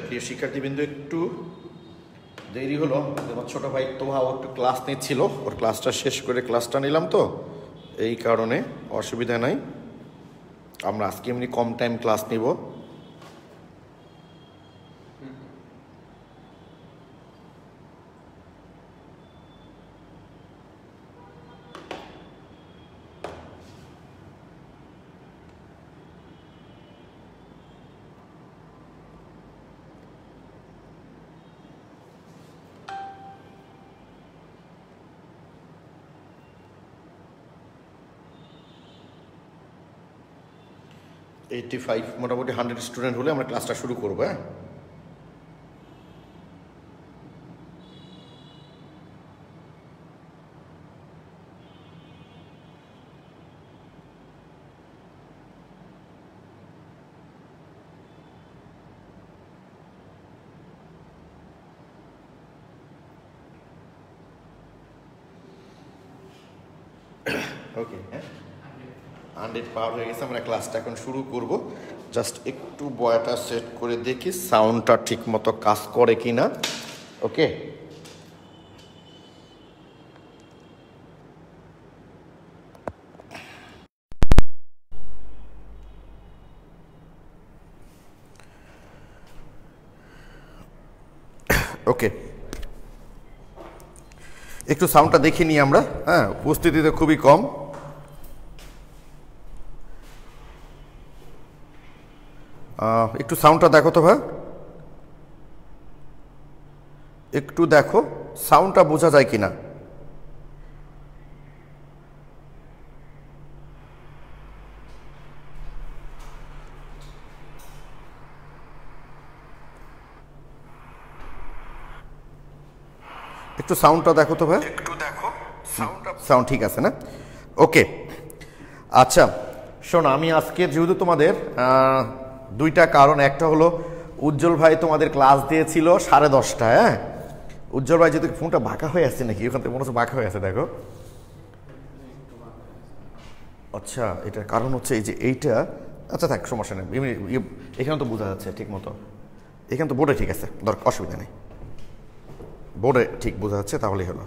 প্রিয় শিক্ষার্থীবৃন্দ, একটু দেরি হলো। আমার ছোটো ভাই তোহা ও একটু ক্লাস নিচ্ছিল, ওর ক্লাসটা শেষ করে ক্লাসটা নিলাম, তো এই কারণে অসুবিধা নাই। আমরা আজকে এমনি কম টাইম ক্লাস নিব। মোটামুটি 100 স্টুডেন্ট হলে আমরা ক্লাসটা শুরু করবো। হ্যাঁ, ওকে, হ্যাঁ 100 পার হয়ে গেছে, আমরা ক্লাসটা এখন শুরু করব। জাস্ট একটু বয়াটা সেট করে দেখি সাউন্ডটা ঠিক মতো কাজ করে কি না। ওকে, ওকে, একটু সাউন্ডটা দেখে নিই আমরা। হ্যাঁ, উপস্থিতিতে খুবই কম। একটু সাউন্ডটা দেখো তো ভাই, একটু দেখো সাউন্ডটা বোঝা যায় কিনা। একটু সাউন্ডটা দেখো তো ভাই, একটু দেখো সাউন্ড ঠিক আছে না? ওকে, আচ্ছা শোনো, আমি আজকে যেহেতু তোমাদের দুইটা কারণ, একটা হলো উজ্জ্বল ভাই তোমাদের ক্লাস দিয়েছিল 10:30। হ্যাঁ, উজ্জ্বল ভাই যেহেতু ফোনটা বাঁকা হয়ে আসছে নাকি, ওখান থেকে মনে হচ্ছে বাঁকা হয়ে আছে, দেখো। আচ্ছা, এটার কারণ হচ্ছে এই যে এইটা। আচ্ছা থাক, সমস্যা নেই, এখানে তো বোঝা যাচ্ছে ঠিক মতো, এখানে তো বোর্ডে ঠিক আছে, দরকার অসুবিধা নেই, বোর্ডে ঠিক বোঝা যাচ্ছে, তাহলেই হলো।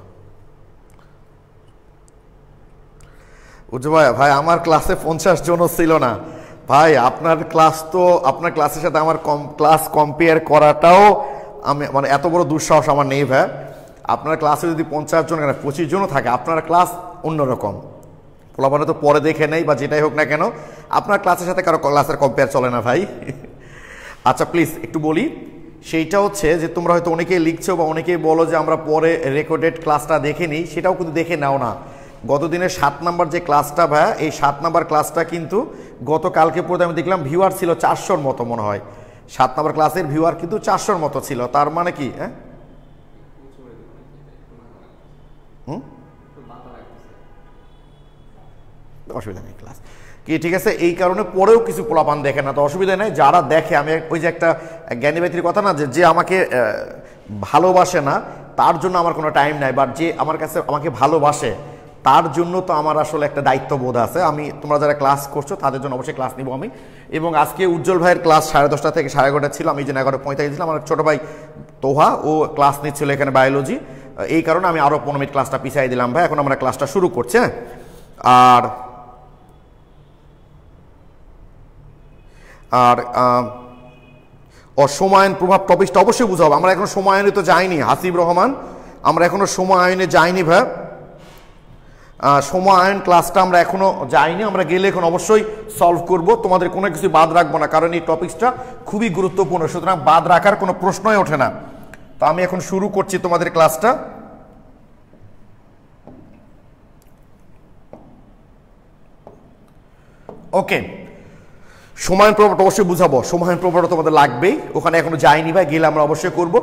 উজ্জ্বল ভাই, ভাই আমার ক্লাসে 50 জনও ছিল না ভাই। আপনার ক্লাস তো, আপনার ক্লাসের সাথে আমার ক্লাস কম্পেয়ার করাটাও আমি মানে এত বড় দুঃসাহস আমার নেই ভাই। আপনার ক্লাসে যদি 50 জন 25 জনও থাকে, আপনার ক্লাস অন্যরকম। পোলাপানে তো পরে দেখে নেই বা যেটাই হোক না কেন, আপনার ক্লাসের সাথে কারো ক্লাসের কম্পেয়ার চলে না ভাই। আচ্ছা প্লিজ একটু বলি, সেইটা হচ্ছে যে তোমরা হয়তো অনেকেই লিখছো বা অনেকেই বলো যে আমরা পরে রেকর্ডেড ক্লাসটা দেখে নিই, সেটাও কিন্তু দেখে নাও না। গত দিনের 7 নাম্বার যে ক্লাসটা ভাইয়া, এই 7 নাম্বার ক্লাসটা কিন্তু গতকালকে পর্যন্ত আমি দেখলাম ভিউয়ার ছিল 400-র মতো মনে হয়। 7 নাম্বার ক্লাসের ভিউয়ার কিন্তু 400-র মতো ছিল। তার মানে কি? হ্যাঁ, অসুবিধা নেই, ক্লাস কি ঠিক আছে। এই কারণে পরেও কিছু পোলাপান দেখে না, তো অসুবিধা নেই। যারা দেখে, আমি ওই যে একটা জ্ঞানী ব্যক্তির কথা না, যে আমাকে ভালোবাসে না তার জন্য আমার কোনো টাইম নাই, বা যে আমার কাছে আমাকে ভালোবাসে তার জন্য তো আমার আসলে একটা দায়িত্ববোধ আছে। আমি, তোমরা যারা ক্লাস করছো তাদের জন্য অবশ্যই ক্লাস নিব আমি। এবং আজকে উজ্জ্বল ভাইয়ের ক্লাস 10:30 থেকে 11:30 ছিল, আমি যেন 11:45 ছিলাম। আমার ছোটো ভাই তোহা ও ক্লাস নিচ্ছিল এখানে বায়োলজি, এই কারণে আমি আরও 15 মিনিট ক্লাসটা পিছিয়ে দিলাম ভাই। এখন আমরা ক্লাসটা শুরু করছি। আর আর অসময়ায়ন প্রভাব টপিকটা অবশ্যই বুঝাবো। আমরা এখনো সময়নে তো যাইনি হাসিব রহমান, আমরা এখনো সময়নে যাইনি ভাই। সময়ন ক্লাসটা আমরা এখনো যাইনি, আমরা গেলে এখন অবশ্যই সলভ করব, তোমাদের কোনো কিছু বাদ রাখবো না, কারণ এই টপিকসটা খুবই গুরুত্বপূর্ণ, সুতরাং বাদ রাখার কোনো প্রশ্নই ওঠে না। তো আমি এখন শুরু করছি তোমাদের ক্লাসটা। ওকে, সময়ন প্রভাবটা অবশ্যই বুঝাবো, সময়ন প্রভাবটা তোমাদের লাগবেই, ওখানে এখনো যাইনি ভাই, গেলে আমরা অবশ্যই করব।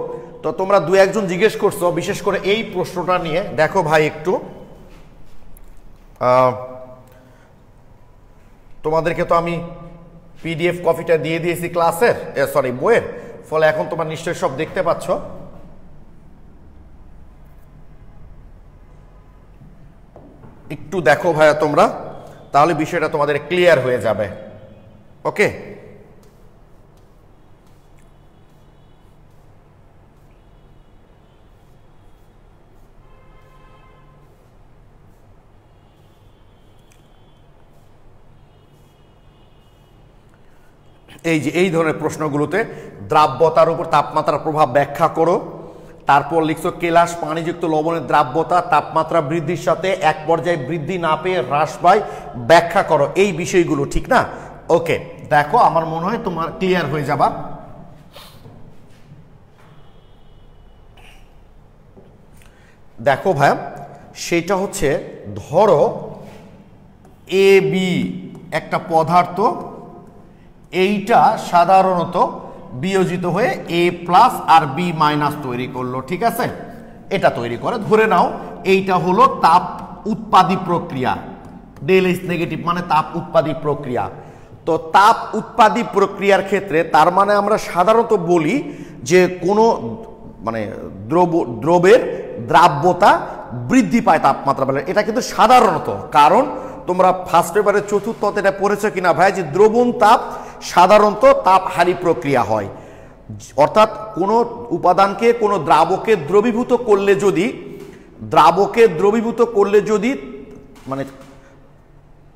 তো তোমরা 2-1 জন জিজ্ঞেস করছো বিশেষ করে এই প্রশ্নটা নিয়ে, দেখো ভাই একটু তোমাদেরকে তো আমি পিডিএফ কপিটা দিয়ে দিয়েছি ক্লাসের, সরি বইয়ের, ফলে এখন তোমরা নিশ্চয়ই সব দেখতে পাচ্ছ। একটু দেখো ভাইয়া তোমরা, তাহলে বিষয়টা তোমাদের ক্লিয়ার হয়ে যাবে। ওকে, এই যে এই ধরনের প্রশ্নগুলোতে দ্রাব্যতার উপর তাপমাত্রার প্রভাব ব্যাখ্যা করো, তারপর লিখছো কেলাস পানিযুক্ত লবণের দ্রাব্যতা তাপমাত্রা বৃদ্ধির সাথে এক পর্যায়ে বৃদ্ধি না পেয়ে হ্রাস পায়, ব্যাখ্যা করো এই বিষয়গুলো, ঠিক না? ওকে, দেখো আমার মনে হয় তোমার ক্লিয়ার হয়ে যাবা। দেখো ভাইয়া, সেটা হচ্ছে ধরো এ বি একটা পদার্থ, এইটা সাধারণত বিয়োজিত হয়ে এ প্লাস আর বি মাইনাস তৈরি করলো, ঠিক আছে? এটা তৈরি করে ধরে নাও এইটা হলো তাপ উৎপাদী প্রক্রিয়া, ডেল এইচ নেগেটিভ মানে তাপ উৎপাদী প্রক্রিয়া। তো তাপ উৎপাদী প্রক্রিয়ার ক্ষেত্রে তার মানে আমরা সাধারণত বলি যে কোনো মানে দ্রবের দ্রাব্যতা বৃদ্ধি পায় তাপমাত্রা বেড়ে, এটা কিন্তু সাধারণত। কারণ তোমরা ফার্স্ট পেপারে চতুর্থ এটা পড়েছো কিনা ভাই, যে দ্রবণ তাপ সাধারণত তাপহারী প্রক্রিয়া হয়, অর্থাৎ কোনো উপাদানকে কোনো দ্রাবকে দ্রবীভূত করলে যদি মানে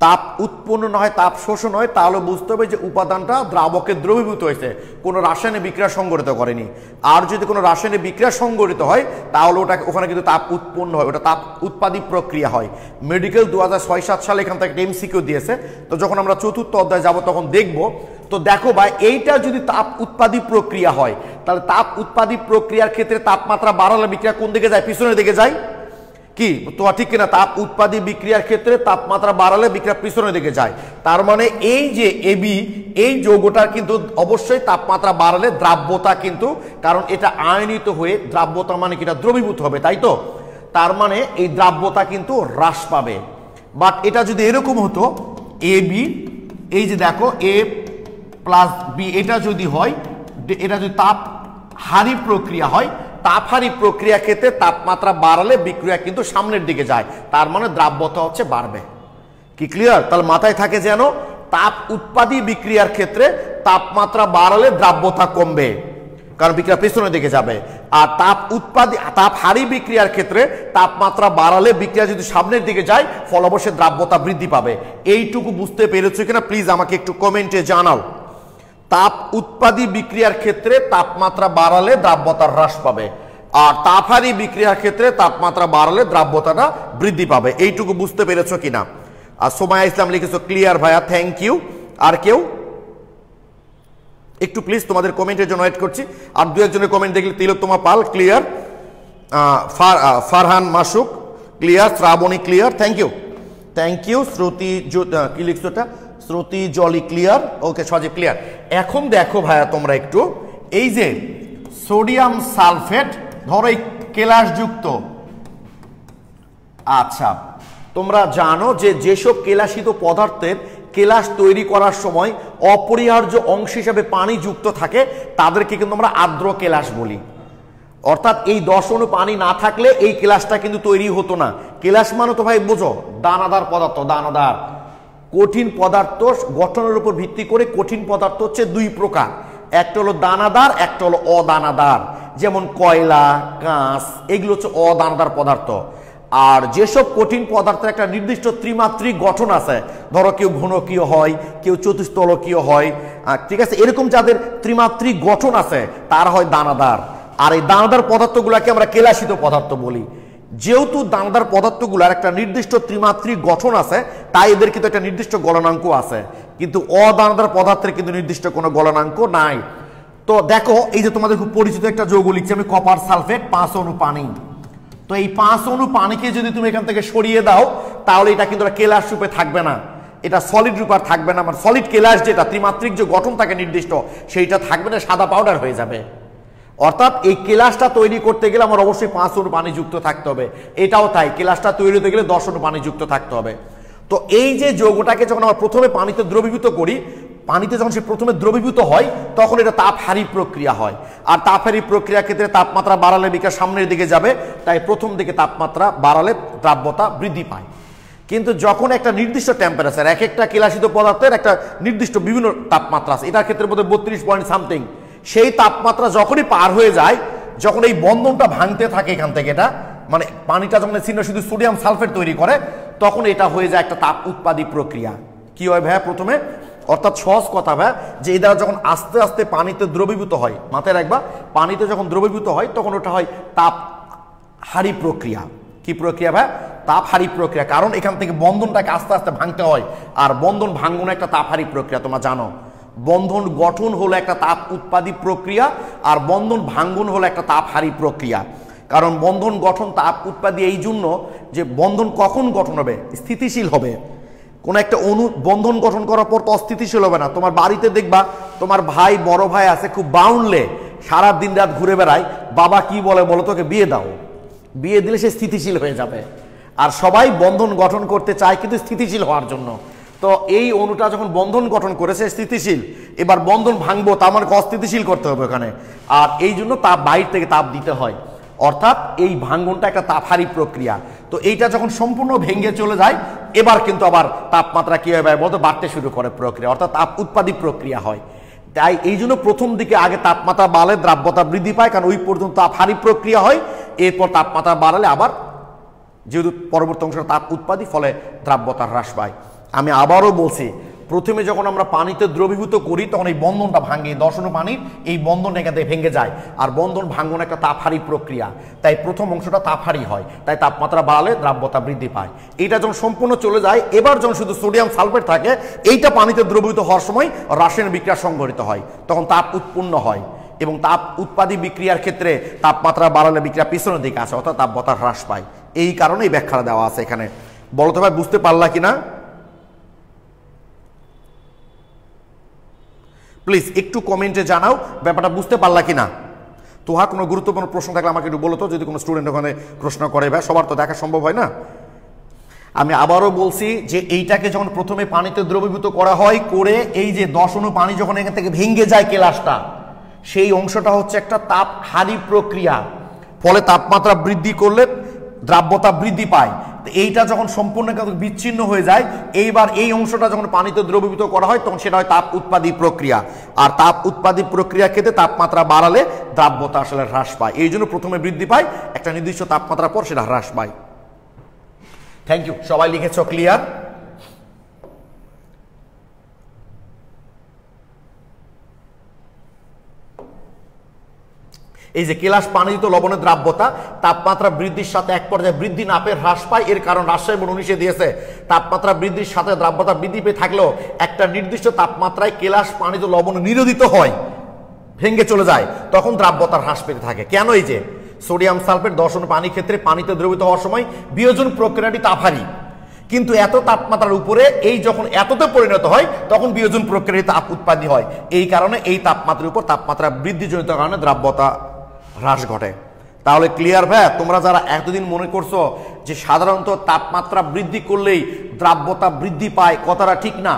তাপ উৎপন্ন না হয়, তাপ শোষণ হয়, তাহলে বুঝতে হবে যে উপাদানটা দ্রাবকে দ্রবীভূত হয়েছে, কোনো রাসায়নিক বিক্রিয়া সংঘটিত করেনি। আর যদি কোনো রাসায়নিক বিক্রিয়া সংঘটিত হয় তাহলে ওখানে কিন্তু তাপ উৎপন্ন হয়, ওটা তাপ উৎপাদী প্রক্রিয়া হয়। মেডিকেল 2006-07 সালে এখান থেকে এমসিকিউ দিয়েছে, তো যখন আমরা চতুর্থ অধ্যায়ে যাব তখন দেখব। তো দেখো ভাই, এইটা যদি তাপ উৎপাদী প্রক্রিয়া হয় তাহলে তাপ উৎপাদী প্রক্রিয়ার ক্ষেত্রে তাপমাত্রা বাড়ালে বিক্রিয়া কোন দিকে যায়? পিছনের দিকে যায়, কি তো ঠিক কিনা? তাপ উৎপাদী বিক্রিয়ার ক্ষেত্রে তাপমাত্রা বাড়ালে বিক্রিয়া পিছনের দিকে যায়। তার মানে এই যে এবি, এই যৌগটার কিন্তু অবশ্যই তাপমাত্রা বাড়ালে দ্রাব্যতা কিন্তু, কারণ এটা আয়নিত হয়ে দ্রাব্যতা মানে কি, এটা দ্রবীভূত হবে, তাই তো? তার মানে এই দ্রাব্যতা কিন্তু হ্রাস পাবে। বাট এটা যদি এরকম হতো এ বি, এই যে দেখো এ প্লাস বি, এটা যদি হয়, এটা যদি তাপ হারি প্রক্রিয়া হয়, তাপহারী প্রক্রিয়া ক্ষেত্রে তাপমাত্রা বাড়ালে বিক্রিয়া কিন্তু সামনের দিকে যায়, তার মানে দ্রাব্যতা হচ্ছে বাড়বে। কি ক্লিয়ার? তাহলে মাথায় থাকে যেন তাপ উৎপাদী বিক্রিয়ার ক্ষেত্রে তাপমাত্রা বাড়ালে দ্রাব্যতা কমবে, কারণ বিক্রিয়া পেছনের দিকে যাবে। আর তাপহারী বিক্রিয়ার ক্ষেত্রে তাপমাত্রা বাড়ালে বিক্রিয়া যদি সামনের দিকে যায় ফলে অবশ্যই দ্রাব্যতা বৃদ্ধি পাবে। এইটুকু বুঝতে পেরেছো কিনা প্লিজ আমাকে একটু কমেন্টে জানাও। তাপ উৎপাদী বিক্রিয়ার ক্ষেত্রে তাপমাত্রা বাড়ালে দ্রাব্যতা হ্রাস পাবে, আর তাপহারী বিক্রিয়ার ক্ষেত্রে তাপমাত্রা বাড়ালে দ্রাব্যতাটা বৃদ্ধি পাবে। এইটুকু বুঝতে পেরেছো কিনা? আর সোমায়া ইসলাম লিখেছো ক্লিয়ার ভাইয়া, থ্যাংক ইউ। আর কেউ একটু প্লিজ তোমাদের কমেন্টের জন্য ওয়েট করছি। আর দু একজনের কমেন্ট দেখলে Tilottama Pal clear, Farhan Masuk clear, Shraboni clear, thank you. Shruti কি লিখছো এটা? Shruti Joly clear, okay Sajib clear. এখন দেখো ভাইয়া তোমরা একটু, এই যে সোডিয়াম সালফেট ধরো এই কেলাসযুক্ত, আচ্ছা তোমরা জানো যে যেসব কেলাসিত পদার্থের কেলাস তৈরি করার সময় অপরিহার্য অংশ হিসাবে পানি যুক্ত থাকে তাদেরকে কিন্তু আমরা আর্দ্র কেলাস বলি। অর্থাৎ এই 10 অণু পানি না থাকলে এই কেলাসটা কিন্তু তৈরি হতো না। কেলাস মানে তো ভাই বোঝো দানাদার পদার্থ, দানাদার কঠিন পদার্থ গঠনের উপর ভিত্তি করে কঠিন পদার্থ হচ্ছে দুই প্রকার, একটা হলো দানাদার, একটা হলো অদানাদার। যেমন কয়লা, কাঁচ, এগুলো হচ্ছে অদানাদার পদার্থ। আর যেসব কঠিন পদার্থের একটা নির্দিষ্ট ত্রিমাত্রিক গঠন আছে, ধরো কেউ ঘনকীয় হয়, কেউ চতুস্তলকীয় হয়, ঠিক আছে, এরকম যাদের ত্রিমাত্রিক গঠন আছে তারা হয় দানাদার। আর এই দানাদার পদার্থগুলোকে আমরা কেলাসিত পদার্থ বলি। যেহেতু দানাদার পদার্থগুলোর একটা নির্দিষ্ট ত্রিমাত্রিক গঠন আছে তাই এদের কিন্তু একটা নির্দিষ্ট গলনাঙ্ক আছে, কিন্তু অদানাদার পদার্থের কিন্তু নির্দিষ্ট কোনো গলনাঙ্ক নাই। তো দেখো এই যে তোমাদের খুব পরিচিত একটা যৌগ লিখছি আমি, কপার সালফেট, 5 অণু পানি। তো এই 5 অণু পানিকে যদি তুমি এখান থেকে সরিয়ে দাও তাহলে এটা কিন্তু কেলাস রূপে থাকবে না, এটা সলিড রূপে আর থাকবে না। মানে সলিড কেলাস যেটা ত্রিমাত্রিক যে গঠন থাকে নির্দিষ্ট সেইটা থাকবে না, সাদা পাউডার হয়ে যাবে। অর্থাৎ এই কেলাসটা তৈরি করতে গেলে আমার অবশ্যই 5 অণু পানি যুক্ত থাকতে হবে। এটাও তাই, কেলাসটা তৈরি হতে গেলে 10 অণু পানি যুক্ত থাকতে হবে। তো এই যে যৌগটাকে যখন আমরা প্রথমে পানিতে দ্রবীভূত করি, পানিতে যখন সে প্রথমে দ্রবীভূত হয় তখন এটা তাপহারী প্রক্রিয়া হয়। আর তাপহারী প্রক্রিয়ার ক্ষেত্রে তাপমাত্রা বাড়ালে বিক্রিয়া সামনের দিকে যাবে, তাই প্রথম দিকে তাপমাত্রা বাড়ালে দ্রাব্যতা বৃদ্ধি পায়। কিন্তু যখন একটা নির্দিষ্ট টেম্পারেচার, এক একটা কেলাসিত পদার্থের একটা নির্দিষ্ট বিভিন্ন তাপমাত্রা আছে, এটার ক্ষেত্রে বোধহয় 32 পয়েন্ট সামথিং, সেই তাপমাত্রা যখনই পার হয়ে যায়, যখন এই বন্ধনটা ভাঙতে থাকে এখান থেকে, এটা মানে পানিটা যখন শুধু সোডিয়াম সালফেট তৈরি করে তখন এটা হয়ে যায় একটা তাপ উৎপাদী প্রক্রিয়া। কি হয় ভাইয়া? প্রথমে অর্থাৎ সহজ কথা ভাই, যে এই দ্বারা যখন আস্তে আস্তে পানিতে দ্রবীভূত হয়, মাথায় রাখবা, পানিতে যখন দ্রবীভূত হয় তখন ওটা হয় তাপ হারি প্রক্রিয়া। কি প্রক্রিয়া ভাই? তাপ হারি প্রক্রিয়া। কারণ এখান থেকে বন্ধনটাকে আস্তে আস্তে ভাঙতে হয়, আর বন্ধন ভাঙ্গন একটা তাপ হারি প্রক্রিয়া, তোমরা জানো। বন্ধন গঠন হলো একটা তাপ উৎপাদী প্রক্রিয়া, আর বন্ধন ভাঙ্গন হলো একটা তাপ হারি প্রক্রিয়া। কারণ বন্ধন গঠন তাপ উৎপাদী এই জন্য যে বন্ধন কখন গঠন হবে? স্থিতিশীল হবে। কোন একটা অণু বন্ধন গঠন করার পর তো অস্থিতিশীল হবে না। তোমার বাড়িতে দেখবা তোমার ভাই, বড় ভাই আছে, খুব বাউন্ডলে সারা দিন রাত ঘুরে বেড়ায়, বাবা কি বলে বলো, তোকে বিয়ে দাও, বিয়ে দিলে সে স্থিতিশীল হয়ে যাবে। আর সবাই বন্ধন গঠন করতে চায় কিন্তু স্থিতিশীল হওয়ার জন্য। তো এই অণুটা যখন বন্ধন গঠন করেছে স্থিতিশীল, এবার বন্ধন ভাঙবো, তা আমাকে অস্থিতিশীল করতে হবে ওখানে, আর এই জন্য তাপ বাইরে থেকে তাপ দিতে হয়। অর্থাৎ এই ভাঙ্গনটা একটা তাপহারী প্রক্রিয়া। তো এইটা যখন সম্পূর্ণ ভেঙে চলে যায়, এবার কিন্তু আবার তাপমাত্রা কি হয় বলতো, বাড়তে শুরু করে প্রক্রিয়া, অর্থাৎ তাপ উৎপাদী প্রক্রিয়া হয়। তাই এই জন্য প্রথম দিকে আগে তাপমাত্রা বাড়লে দ্রাব্যতা বৃদ্ধি পায়, কারণ ওই পর্যন্ত তাপহারী প্রক্রিয়া হয়। এরপর তাপমাত্রা বাড়ালে আবার যেহেতু পরবর্তী অংশ তাপ উৎপাদী, ফলে দ্রাব্যতা হ্রাস পায়। আমি আবারও বলছি, প্রথমে যখন আমরা পানিতে দ্রবীভূত করি তখন এই বন্ধনটা ভাঙে, দর্শন পানির এই বন্ধন এখান থেকে ভেঙে যায়, আর বন্ধন ভাঙ্গন একটা তাপহারী প্রক্রিয়া। তাই প্রথম অংশটা তাপহারী হয়, তাই তাপমাত্রা বাড়ালে দ্রাব্যতা বৃদ্ধি পায়। এইটা যখন সম্পূর্ণ চলে যায়, এবার যখন শুধু সোডিয়াম সালফেট থাকে, এইটা পানিতে দ্রবীভূত হওয়ার সময় রাসায়নিক বিক্রিয়া সংঘটিত হয়, তখন তাপ উৎপন্ন হয়। এবং তাপ উৎপাদী বিক্রিয়ার ক্ষেত্রে তাপমাত্রা বাড়ালে বিক্রিয়া পিছনের দিকে আসে, অর্থাৎ তাপমাত্রা হ্রাস পায়। এই কারণেই ব্যাখ্যা দেওয়া আছে এখানে। বলতো ভাই, বুঝতে পারলা কিনা? প্লিজ একটু কমেন্টে জানাও ব্যাপারটা বুঝতে পারলা কিনা। তোহা কোনো গুরুত্বপূর্ণ প্রশ্ন থাকলে আমাকে একটু বলো তো, যদি কোনো স্টুডেন্ট ওখানে প্রশ্ন করে। ভাই সবার তো দেখা সম্ভব হয় না। আমি আবারও বলছি যে এইটাকে যখন প্রথমে পানিতে দ্রবীভূত করা হয়, করে এই যে 10 অণু পানি যখন এখান থেকে ভেঙে যায় কেলাসটা, সেই অংশটা হচ্ছে একটা তাপ হারি প্রক্রিয়া। ফলে তাপমাত্রা বৃদ্ধি করলে দ্রাব্যতা বৃদ্ধি পায়। এইটা যখন সম্পূর্ণ বিচ্ছিন্ন হয়ে যায়, এইবার এই অংশটা যখন পানিতে দ্রবীভূত করা হয় তখন সেটা হয় তাপ উৎপাদী প্রক্রিয়া। আর তাপ উৎপাদী প্রক্রিয়ার ক্ষেত্রে তাপমাত্রা বাড়ালে দ্রাব্যতা আসলে হ্রাস পায়। এই জন্য প্রথমে বৃদ্ধি পায়, একটা নির্দিষ্ট তাপমাত্রার পর সেটা হ্রাস পায়। থ্যাংক ইউ, সবাই লিখেছ ক্লিয়ার? এই যে কেলাস পানিযুক্ত লবণের দ্রাব্যতা তাপমাত্রা বৃদ্ধির সাথে এক পর্যায়ে বৃদ্ধি না পেয়ে হ্রাস পায়। এর কারণ রাজশাহী বোর্ড 19 দিয়েছে, তাপমাত্রা বৃদ্ধির সাথে দ্রাব্যতা বৃদ্ধি পেয়ে থাকলেও একটা নির্দিষ্ট তাপমাত্রায় কেলাস পানিযুক্ত লবণ নিরোধিত হয়, ভেঙে চলে যায়, তখন দ্রাব্যতা হ্রাস পেতে থাকে। কেন? এই যে সোডিয়াম সালফেট 10 অণু পানির ক্ষেত্রে পানিতে দ্রবীভূত হওয়ার সময় বিয়োজন প্রক্রিয়াটি তাপহারী, কিন্তু এত তাপমাত্রার উপরে এই যখন এততে পরিণত হয় তখন বিয়োজন প্রক্রিয়ায় তাপ উৎপাদী হয়। এই কারণে এই তাপমাত্রার উপর তাপমাত্রা বৃদ্ধিজনিত কারণে দ্রাব্যতা হ্রাস ঘটে। তাহলে ক্লিয়ার ভাই? তোমরা যারা এতদিন মনে করছো যে সাধারণত তাপমাত্রা বৃদ্ধি করলেই দ্রাব্যতা বৃদ্ধি পায়, কথাটা ঠিক না।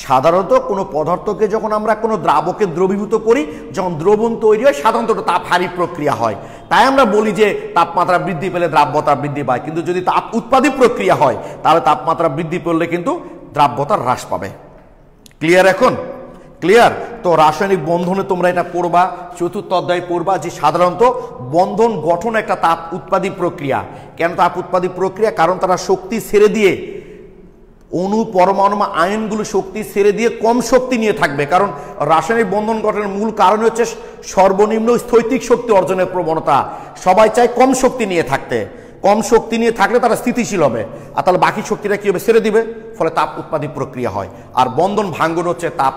সাধারণত কোনো পদার্থকে যখন আমরা কোনো দ্রাবকে দ্রবীভূত করি, যখন দ্রবণ তৈরি হয়, সাধারণত তাপহারী প্রক্রিয়া হয়। তাই আমরা বলি যে তাপমাত্রা বৃদ্ধি পেলে দ্রাব্যতা বৃদ্ধি পায়। কিন্তু যদি তাপ উৎপাদী প্রক্রিয়া হয় তাহলে তাপমাত্রা বৃদ্ধি পেলে কিন্তু দ্রাব্যতা হ্রাস পাবে। ক্লিয়ার এখন? ক্লিয়ার? তো রাসায়নিক বন্ধনে তোমরা এটা পড়বা, চতুর্থ অধ্যায় পড়বা যে সাধারণত বন্ধন গঠন একটা তাপ উৎপাদী প্রক্রিয়া। কেন তাপ উৎপাদী প্রক্রিয়া? কারণ তারা শক্তি ছেড়ে দিয়ে, অণু পরমাণু আয়নগুলো শক্তি ছেড়ে দিয়ে কম শক্তি নিয়ে থাকবে। কারণ রাসায়নিক বন্ধন গঠনের মূল কারণ হচ্ছে সর্বনিম্ন স্থৈতিক শক্তি অর্জনের প্রবণতা। সবাই চায় কম শক্তি নিয়ে থাকতে, কম শক্তি নিয়ে থাকলে তারা স্থিতিশীল হবে, আর তাহলে বাকি শক্তিটা কি হবে? ছেড়ে দিবে, ফলে তাপ উৎপাদী প্রক্রিয়া হয়। আর বন্ধন ভাঙ্গন হচ্ছে তাপ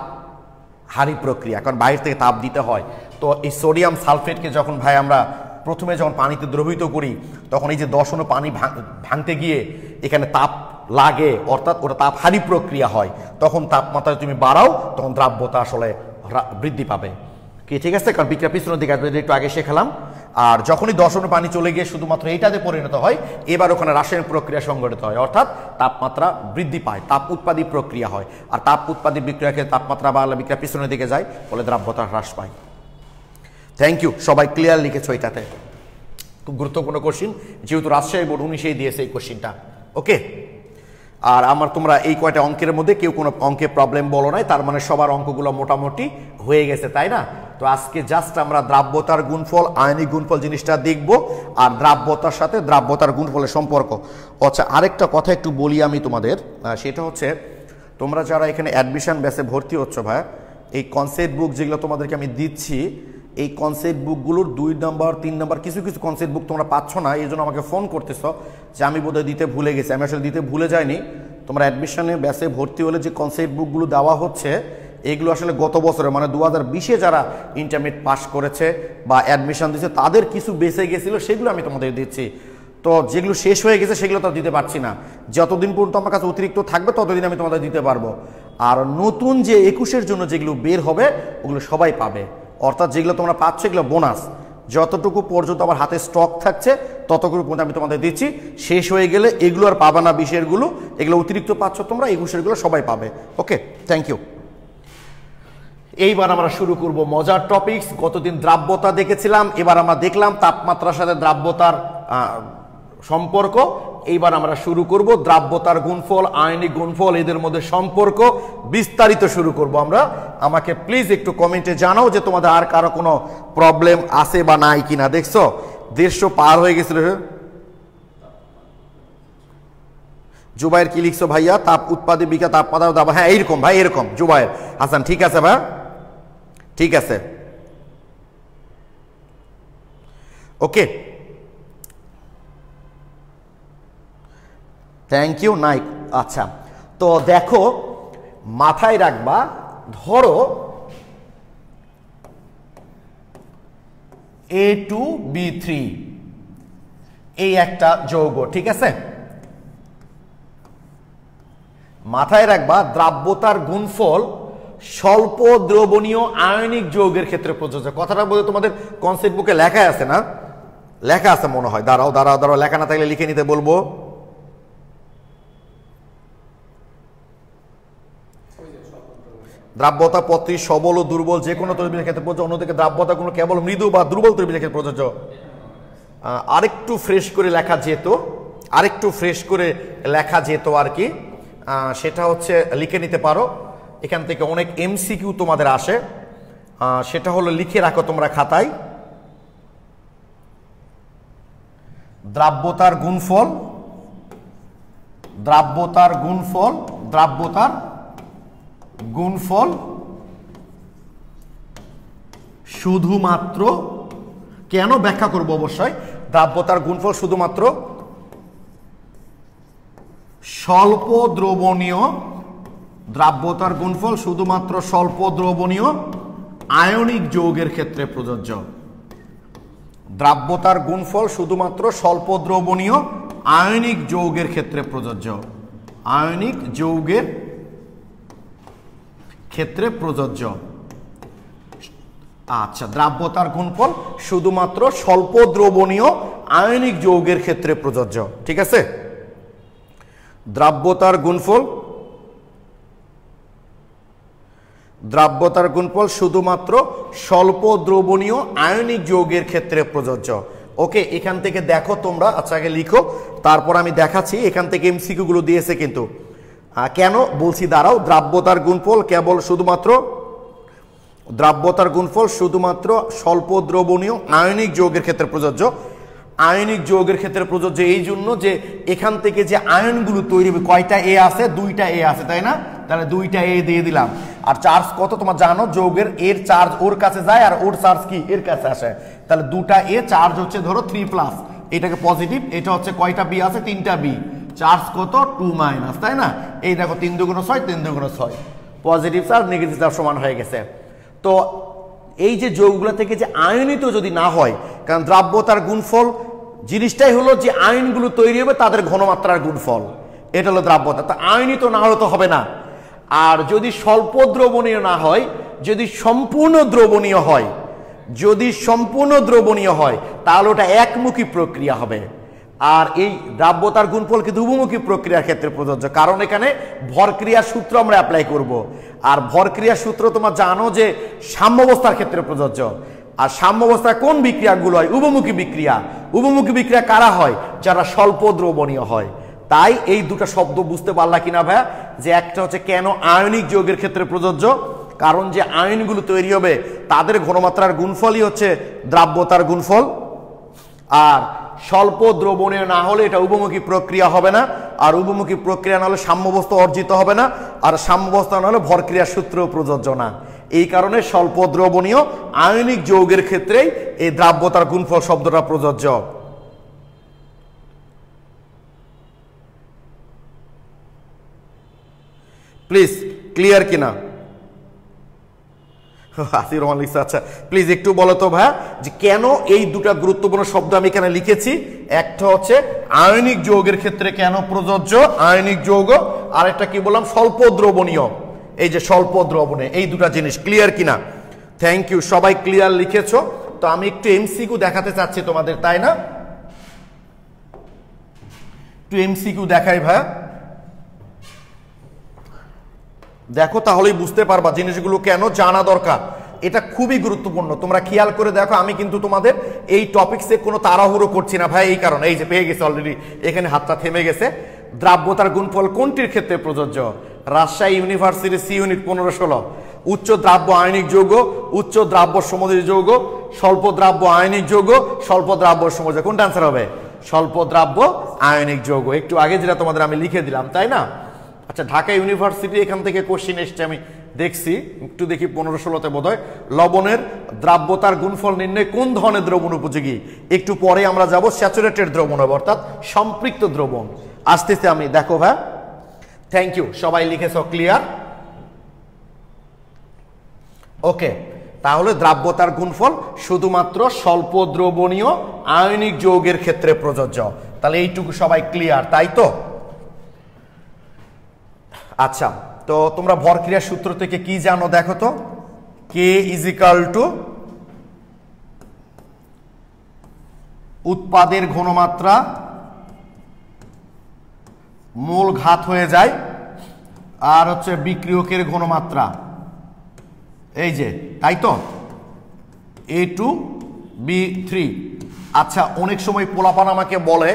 হারি প্রক্রিয়া, কারণ বাইরে থেকে তাপ দিতে হয়। তো এই সোডিয়াম সালফেটকে যখন ভাই আমরা প্রথমে যখন পানিতে দ্রবীভূত করি, তখন এই যে 10 অণু পানি ভাঙতে গিয়ে এখানে তাপ লাগে, অর্থাৎ ওটা তাপ হারি প্রক্রিয়া হয়। তখন তাপমাত্রা তুমি বাড়াও, তখন দ্রাব্যতা আসলে বৃদ্ধি পাবে। কি ঠিক আছে? কারণ বিক্রিয়া পিছনের দিকে একটু আগে শেখালাম। আর যখনই 10 অণু পানি চলে গিয়ে শুধুমাত্র এইটাতে পরিণত হয়, এবার ওখানে রাসায়নিক প্রক্রিয়া সংঘটিত হয়, অর্থাৎ তাপমাত্রা বৃদ্ধি পায়, তাপ উৎপাদী প্রক্রিয়া হয়। আর তাপ উৎপাদী বিক্রিয়াকে তাপমাত্রা বাড়লে বিক্রিয়া পিছনের দিকে যায়, ফলে দ্রাব্যতা হ্রাস পায়। থ্যাংক ইউ, সবাই ক্লিয়ার লিখেছো এটাতে। খুব গুরুত্বপূর্ণ কোশ্চিন, যেহেতু রাজশাহী বোর্ড 19 দিয়েছে এই কোশ্চিনটা। ওকে, আর আমার তোমরা এই কয়টা অঙ্কের মধ্যে কেউ কোনো অঙ্কে প্রবলেম বলো নাই, তার মানে সবার অঙ্কগুলো মোটামুটি হয়ে গেছে, তাই না? তো আজকে জাস্ট আমরা দ্রাব্যতার গুণফল, আয়নিক গুণফল জিনিসটা দেখব, আর দ্রাব্যতার সাথে দ্রাব্যতার গুণফলের সম্পর্ক। আচ্ছা, আরেকটা কথা একটু বলি আমি তোমাদের, সেটা হচ্ছে তোমরা যারা এখানে অ্যাডমিশন ব্যাচে ভর্তি হচ্ছ ভাই, এই কনসেপ্ট বুক যেগুলো তোমাদেরকে আমি দিচ্ছি, এই কনসেপ্ট বুকগুলোর 2 নম্বর 3 নম্বর কিছু কিছু কনসেপ্ট বুক তোমরা পাচ্ছ না, এই জন্য আমাকে ফোন করতেছ যে আমি বোধহয় দিতে ভুলে গেছি। আমি আসলে দিতে ভুলে যাইনি। তোমরা অ্যাডমিশনে ব্যাচে ভর্তি হলে যে কনসেপ্ট বুকগুলো দেওয়া হচ্ছে, এগুলো আসলে গত বছরে মানে 2020-এ যারা ইন্টারমিডিয়েট পাস করেছে বা অ্যাডমিশন দিচ্ছে তাদের কিছু বেঁচে গেছিলো, সেগুলো আমি তোমাদের দিচ্ছি। তো যেগুলো শেষ হয়ে গেছে সেগুলো তো দিতে পারছি না। যতদিন পর্যন্ত আমার কাছে অতিরিক্ত থাকবে ততদিন আমি তোমাদের দিতে পারবো। আর নতুন যে 21-এর জন্য যেগুলো বের হবে ওগুলো সবাই পাবে, অর্থাৎ যেগুলো তোমরা পাচ্ছ এগুলো বোনাস। যতটুকু পর্যন্ত আমার হাতে স্টক থাকছে ততটুকু পর্যন্ত আমি তোমাদের দিচ্ছি। শেষ হয়ে গেলে এগুলো আর পাবা না, 20-এরগুলো, এগুলো অতিরিক্ত পাচ্ছ তোমরা, 21-এরগুলো সবাই পাবে। ওকে, থ্যাংক ইউ। এইবার আমরা শুরু করব মজার টপিকস। গতদিন দ্রাব্যতা দেখেছিলাম, এবার আমরা দেখলাম তাপমাত্রার সাথে দ্রাব্যতার সম্পর্ক। এইবার আমরা শুরু করব দ্রাব্যতার গুণফল, আয়নিক গুণফল, এদের মধ্যে সম্পর্ক বিস্তারিত শুরু করব আমরা। আমাকে প্লিজ একটু কমেন্টে জানাও যে তোমাদের আর কারো কোনো প্রবলেম আছে বা নাই কিনা। দেখছো 150 পার হয়ে গেছিল। জুবাইর কি লিখছো ভাইয়া? তাপ উৎপাদী বিকা তাপমাত্রা দাবা, হ্যাঁ এইরকম ভাই, এরকম জুবাইর হাসান, ঠিক আছে ভাই, ঠিক আছে, ওকে, থ্যাংক ইউ নাইক। আচ্ছা, তো দেখো মাথায় রাখবা, ধরো A2B3 এই একটা যৌগ, ঠিক আছে? মাথায় রাখবা দ্রাব্যতার গুণফল স্বল্প দ্রবণীয় আয়নিক যৌগের ক্ষেত্রে প্রযোজ্য। কথাটা বলতে তোমাদের কনসেপ্ট বুকে লেখা আছে না? লেখা আছে মনে হয়, দাঁড়াও দাঁড়াও দাঁড়াও, লেখা না থাকলে লিখে নিতে বলবো। দ্রাব্যতা পত্রী সবল ও দুর্বল যে কোনো তরবিজের ক্ষেত্রে প্রযোজ্য, অন্যদিকে দ্রাব্যতা কোনো কেবল মৃদু বা দুর্বল তরবিজের ক্ষেত্রে প্রযোজ্য। আরেকটু ফ্রেশ করে লেখা যেত, আরেকটু ফ্রেশ করে লেখা যেত আর কি, সেটা হচ্ছে লিখে নিতে পারো। এখান থেকে অনেক এমসিকিউ তোমাদের আসে, সেটা হলো লিখে রাখো তোমরা খাতায়। দ্রাব্যতার গুণফল, দ্রাব্যতার গুণফল, দ্রাব্যতার গুণফল শুধুমাত্র, কেন ব্যাখ্যা করব অবশ্যই, দ্রাব্যতার গুণফল শুধুমাত্র স্বল্প দ্রবণীয়, দ্রাব্যতার গুণফল শুধুমাত্র স্বল্প দ্রবণীয় আয়নিক যৌগের ক্ষেত্রে প্রযোজ্য। দ্রাব্যতার গুণফল শুধুমাত্র স্বল্প দ্রবণীয় আয়নিক যৌগের ক্ষেত্রে প্রযোজ্য, আয়নিক যৌগের ক্ষেত্রে প্রযোজ্য। আচ্ছা, দ্রাব্যতার গুণফল শুধুমাত্র স্বল্প দ্রবণীয় আয়নিক যৌগের ক্ষেত্রে প্রযোজ্য, ঠিক আছে? দ্রাব্যতার গুণফল, দ্রাব্যতার গুণফল শুধুমাত্র স্বল্প দ্রবণীয় আয়নিক যৌগের ক্ষেত্রে প্রযোজ্য। ওকে, এখান থেকে দেখো তোমরা, আচ্ছা আগে লিখো, তারপর আমি দেখাচ্ছি। এখান থেকে এমসিকিউ গুলো দিয়েছে কিন্তু, কেন বলছি দাঁড়াও। দ্রাব্যতার গুণফল কেবল শুধুমাত্র, দ্রাব্যতার গুণফল শুধুমাত্র স্বল্প দ্রবণীয় আয়নিক যৌগের ক্ষেত্রে প্রযোজ্য। আয়নিক যৌগের ক্ষেত্রে প্রযোজ্য এই জন্য যে এখান থেকে যে আয়নগুলো তৈরি হবে, কয়টা এ আছে? 2টা এ আছে, তাই না? তাহলে 2টা এ দিয়ে দিলাম। আর চার্জ কত তোমার জানো, যৌগের এর চার্জ ওর কাছে যায় আর ওর চার্জ কি এর কাছে আসে। তাহলে 2টা এ, চার্জ হচ্ছে ধরো 3+, এটাকে পজিটিভ, এটা হচ্ছে কয়টা বি আছে? 3টা বি, চার্জ কত? 2-, তাই না? এই দেখো 3 × 6, 3 × 6, পজিটিভ চার্জ নেগেটিভ চার্জ সমান হয়ে গেছে। তো এই যে যৌগগুলো থেকে যে আয়নিত যদি না হয়, কারণ দ্রাব্যতার গুণফল জিনিসটাই হলো যে আয়নগুলো তৈরি হবে তাদের ঘনমাত্রার গুণফল, এটা হলো দ্রাব্যতা। তা আয়নিত না হলে তো হবে না। আর যদি স্বল্প দ্রবণীয় না হয়, যদি সম্পূর্ণ দ্রবণীয় হয়, যদি সম্পূর্ণ দ্রবণীয় হয় তাহলে ওটা একমুখী প্রক্রিয়া হবে। আর এই দ্রাব্যতার গুণফল কিন্তু উভমুখী প্রক্রিয়ার ক্ষেত্রে প্রযোজ্য, কারণ এখানে ভরক্রিয়ার সূত্র আমরা অ্যাপ্লাই করব। আর ভরক্রিয়ার সূত্র তোমরা জানো যে সাম্যাবস্থার ক্ষেত্রে প্রযোজ্য। আর সাম্যাবস্থায় কোন বিক্রিয়াগুলো হয়? উভমুখী বিক্রিয়া। উভমুখী বিক্রিয়া কারা হয়? যারা স্বল্প দ্রবণীয় হয়। তাই এই দুটো শব্দ বুঝতে পারলা কিনা ভাইয়া, যে একটা হচ্ছে কেন আয়নিক যৌগের ক্ষেত্রে প্রযোজ্য, কারণ যে আয়নগুলো তৈরি হবে তাদের ঘনমাত্রার গুণফলই হচ্ছে দ্রাব্যতার গুণফল। আর স্বল্প দ্রবণীয় না হলে এটা উভমুখী প্রক্রিয়া হবে না, আর উভয়মুখী প্রক্রিয়া না হলে সাম্যাবস্থা অর্জিত হবে না, আর সাম্যাবস্থা না হলে ভরক্রিয়ার সূত্রেও প্রযোজ্য না। এই কারণে স্বল্প দ্রবণীয় আয়নিক যৌগের ক্ষেত্রেই এই দ্রাব্যতার গুণফল শব্দটা প্রযোজ্য। প্লিজ ক্লিয়ার কিনা? আসির রহমান লিখছে, আচ্ছা প্লিজ একটু বলো তো ভাইয়া যে কেন এই দুটা গুরুত্বপূর্ণ শব্দ আমি এখানে লিখেছি। একটা হচ্ছে আয়নিক যৌগের ক্ষেত্রে কেন প্রযোজ্য আয়নিক যৌগ, আর একটা কি বললাম স্বল্প দ্রবণীয়। এই যে স্বল্প দ্রবণে এই দুটা জিনিস ক্লিয়ার কিনা? থ্যাংক ইউ, সবাই ক্লিয়ার লিখেছো। তো আমি একটু এমসিকিউ দেখাতে চাচ্ছি তোমাদের, তাই না? একটু এমসিকিউ দেখাই ভাইয়া, দেখো তাহলেই বুঝতে পারবা জিনিসগুলো কেন জানা দরকার। এটা খুবই গুরুত্বপূর্ণ, তোমরা খেয়াল করে দেখো। আমি কিন্তু তোমাদের এই টপিকসে কোনো তাড়াহুড়ো করছি না ভাই, এই কারণে এই যে পেয়ে গেছে অলরেডি, এখানে হাতটা থেমে গেছে। দ্রাব্যতার গুণফল কোনটির ক্ষেত্রে প্রযোজ্য? রাজশাহী ইউনিভার্সিটি সি ইউনিট 15-16, উচ্চ দ্রাব্য আয়নিক যৌগ, উচ্চ দ্রাব্য সমযোজী যৌগ, স্বল্প দ্রাব্য আয়নিক যৌগ, স্বল্প দ্রাব্য সমযোজী। কোনটা আনসার হবে? স্বল্প দ্রাব্য আয়নিক যৌগ। একটু আগে যেটা তোমাদের আমি লিখে দিলাম, তাই না? আচ্ছা, ঢাকা ইউনিভার্সিটি এখান থেকে কোশ্চিন এসছে, আমি দেখছি, একটু দেখি 15-16তে বোধ হয়, লবণের দ্রাব্যতার গুণফল নির্ণয় কোন ধরনের দ্রবণ উপযোগী। একটু পরে আমরা যাব স্যাচুরেটেড দ্রবণ, অর্থাৎ সম্পৃক্ত দ্রবণ। আসতেছে আমি, দেখো ভাই, থ্যাংক ইউ, সবাই লিখেছ ক্লিয়ার? ওকে, তাহলে দ্রাব্যতার গুণফল শুধুমাত্র স্বল্প দ্রবণীয় আয়নিক যৌগের ক্ষেত্রে প্রযোজ্য। তাহলে এইটুকু সবাই ক্লিয়ার, তাই তো? আচ্ছা, তো তোমরা ভরক্রিয়ার সূত্র থেকে কি জানো দেখো তো? কে ইজিক্যাল টু উৎপাদের ঘনমাত্রা মোল ঘাত হয়ে যায়, আর হচ্ছে বিক্রিয়কের ঘনমাত্রা, এই যে, তাই তো? A2B3। আচ্ছা, অনেক সময় পোলাপান আমাকে বলে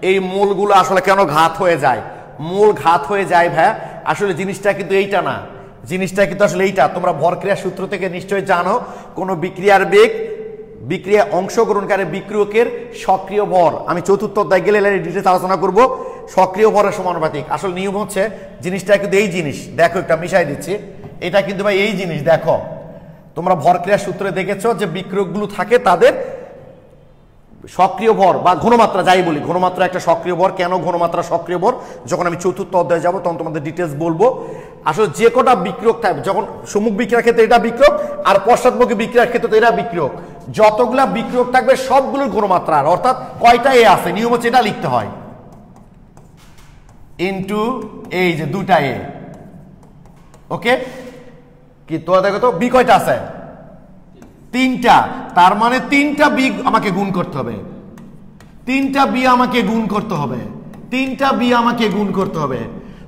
এই মোলগুলো আসলে কেন ঘাত হয়ে যায়? মোল ঘাত হয়ে যায় ভাইয়া, আসলে জিনিসটা কিন্তু এইটা না, জিনিসটা কিন্তু আসলে এইটা। তোমরা ভরক্রিয়ার সূত্র থেকে নিশ্চয়ই জানো, কোন বিক্রিয়ার বেগ, বিক্রিয়া অংশগ্রহণকারী বিক্রিয়কের সক্রিয় ভর, আমি চতুর্থ অধ্যায় গেলে ডিটেলস আলোচনা করব, সক্রিয় ভরের সমানুপাতিক। আসলে নিয়ম হচ্ছে জিনিসটা কিন্তু এই জিনিস, দেখো একটা মিশাই দিচ্ছি, এটা কিন্তু ভাই এই জিনিস। দেখো তোমরা ভরক্রিয়ার সূত্রে দেখেছো যে বিক্রিয়কগুলো থাকে, তাদের সক্রিয় ভর বা ঘনমাত্রা, যাই বলি, ঘনমাত্রা একটা সক্রিয় ভর। কেন ঘনমাত্রা সক্রিয় ভর, যখন আমি চতুর্থ অধ্যায়ে যাব তখন তোমাদের ডিটেলস বলবো। আসলে যে কটা বিক্রিয়ক থাকবে, যখন সম্মুখ বিক্রিয়ার ক্ষেত্রে এটা বিক্রিয়ক, আর পশ্চাৎমুখী বিক্রিয়ার ক্ষেত্রে এটা বিক্রিয়ক, যতগুলা বিক্রিয়ক থাকবে সবগুলোর ঘনমাত্রার, অর্থাৎ কয়টা এ আছে, নিয়ম হচ্ছে এটা লিখতে হয় ইনটু এই যে দুটা এ। ওকে, কি তোরা দেখো তো বি কয়টা আছে? তিনটা। তার মানে তিনটা বি আমাকে গুণ করতে হবে, তিনটা বি আমাকে গুণ করতে হবে, তিনটা বি আমাকে গুণ করতে হবে।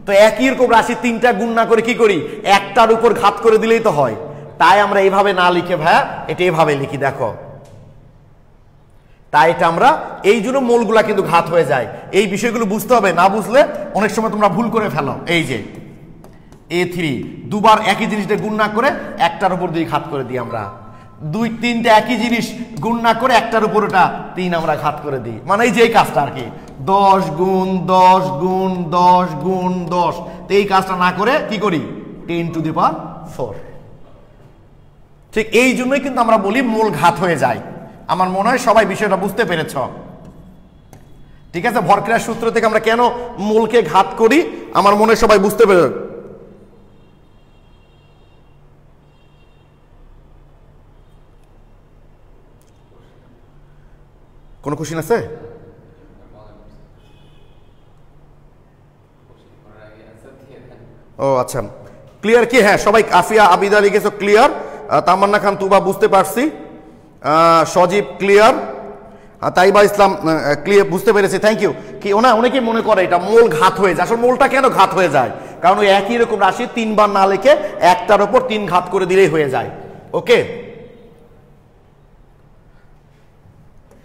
তো একই রকম রাশি তিনটা গুণ না করে কি করি? একটার উপর ঘাত করে দিলেই তো হয়। তাই আমরা এইভাবে না লিখে ভাইয়া এটা এইভাবে লিখি, দেখো। তাই এটা আমরা এই জন্য মোলগুলা কিন্তু ঘাত হয়ে যায়। এই বিষয়গুলো বুঝতে হবে, না বুঝলে অনেক সময় তোমরা ভুল করে ফেলো। এই যে A3 দুবার একই জিনিসটা গুণ না করে একটার উপর দুই ঘাত করে দিই আমরা, দুই তিনটা একই জিনিস গুণ না করে একটার উপর ওটা 3 আমরা ঘাত করে দিই, মানে এই যে এই কাজটা আর কি, 10 গুণ 10 গুণ 10 গুণ 10। তো এই কাজটা না করে কি করি? 10⁴। ঠিক এই জন্যই কিন্তু আমরা বলি মোল ঘাত হয়ে যায়। আমার মনে হয় সবাই বিষয়টা বুঝতে পেরেছ, ঠিক আছে? ভরক্রিয়ার সূত্র থেকে আমরা কেন মোলকে ঘাত করি, আমার মনে হয় সবাই বুঝতে পেরে। কোনো কোশ্চেন আছে? ও আচ্ছা, ক্লিয়ার কি? হ্যাঁ, সবাই আফিয়া আবিদা লিখেছো ক্লিয়ার, তামান্না খান তুবা বুঝতে পারছি, সজীব ক্লিয়ার, তাইবা ইসলাম ক্লিয়ার, বুঝতে পেরেছি, থ্যাংক ইউ। কি অনেকেই মনে করে এটা মোল ঘাত হয়ে যায়। আসলে মোলটা কেন ঘাত হয়ে যায়? কারণ ওই একই রকম রাশি তিনবার না লিখে একটার উপর 3 ঘাত করে দিলেই হয়ে যায়। ওকে,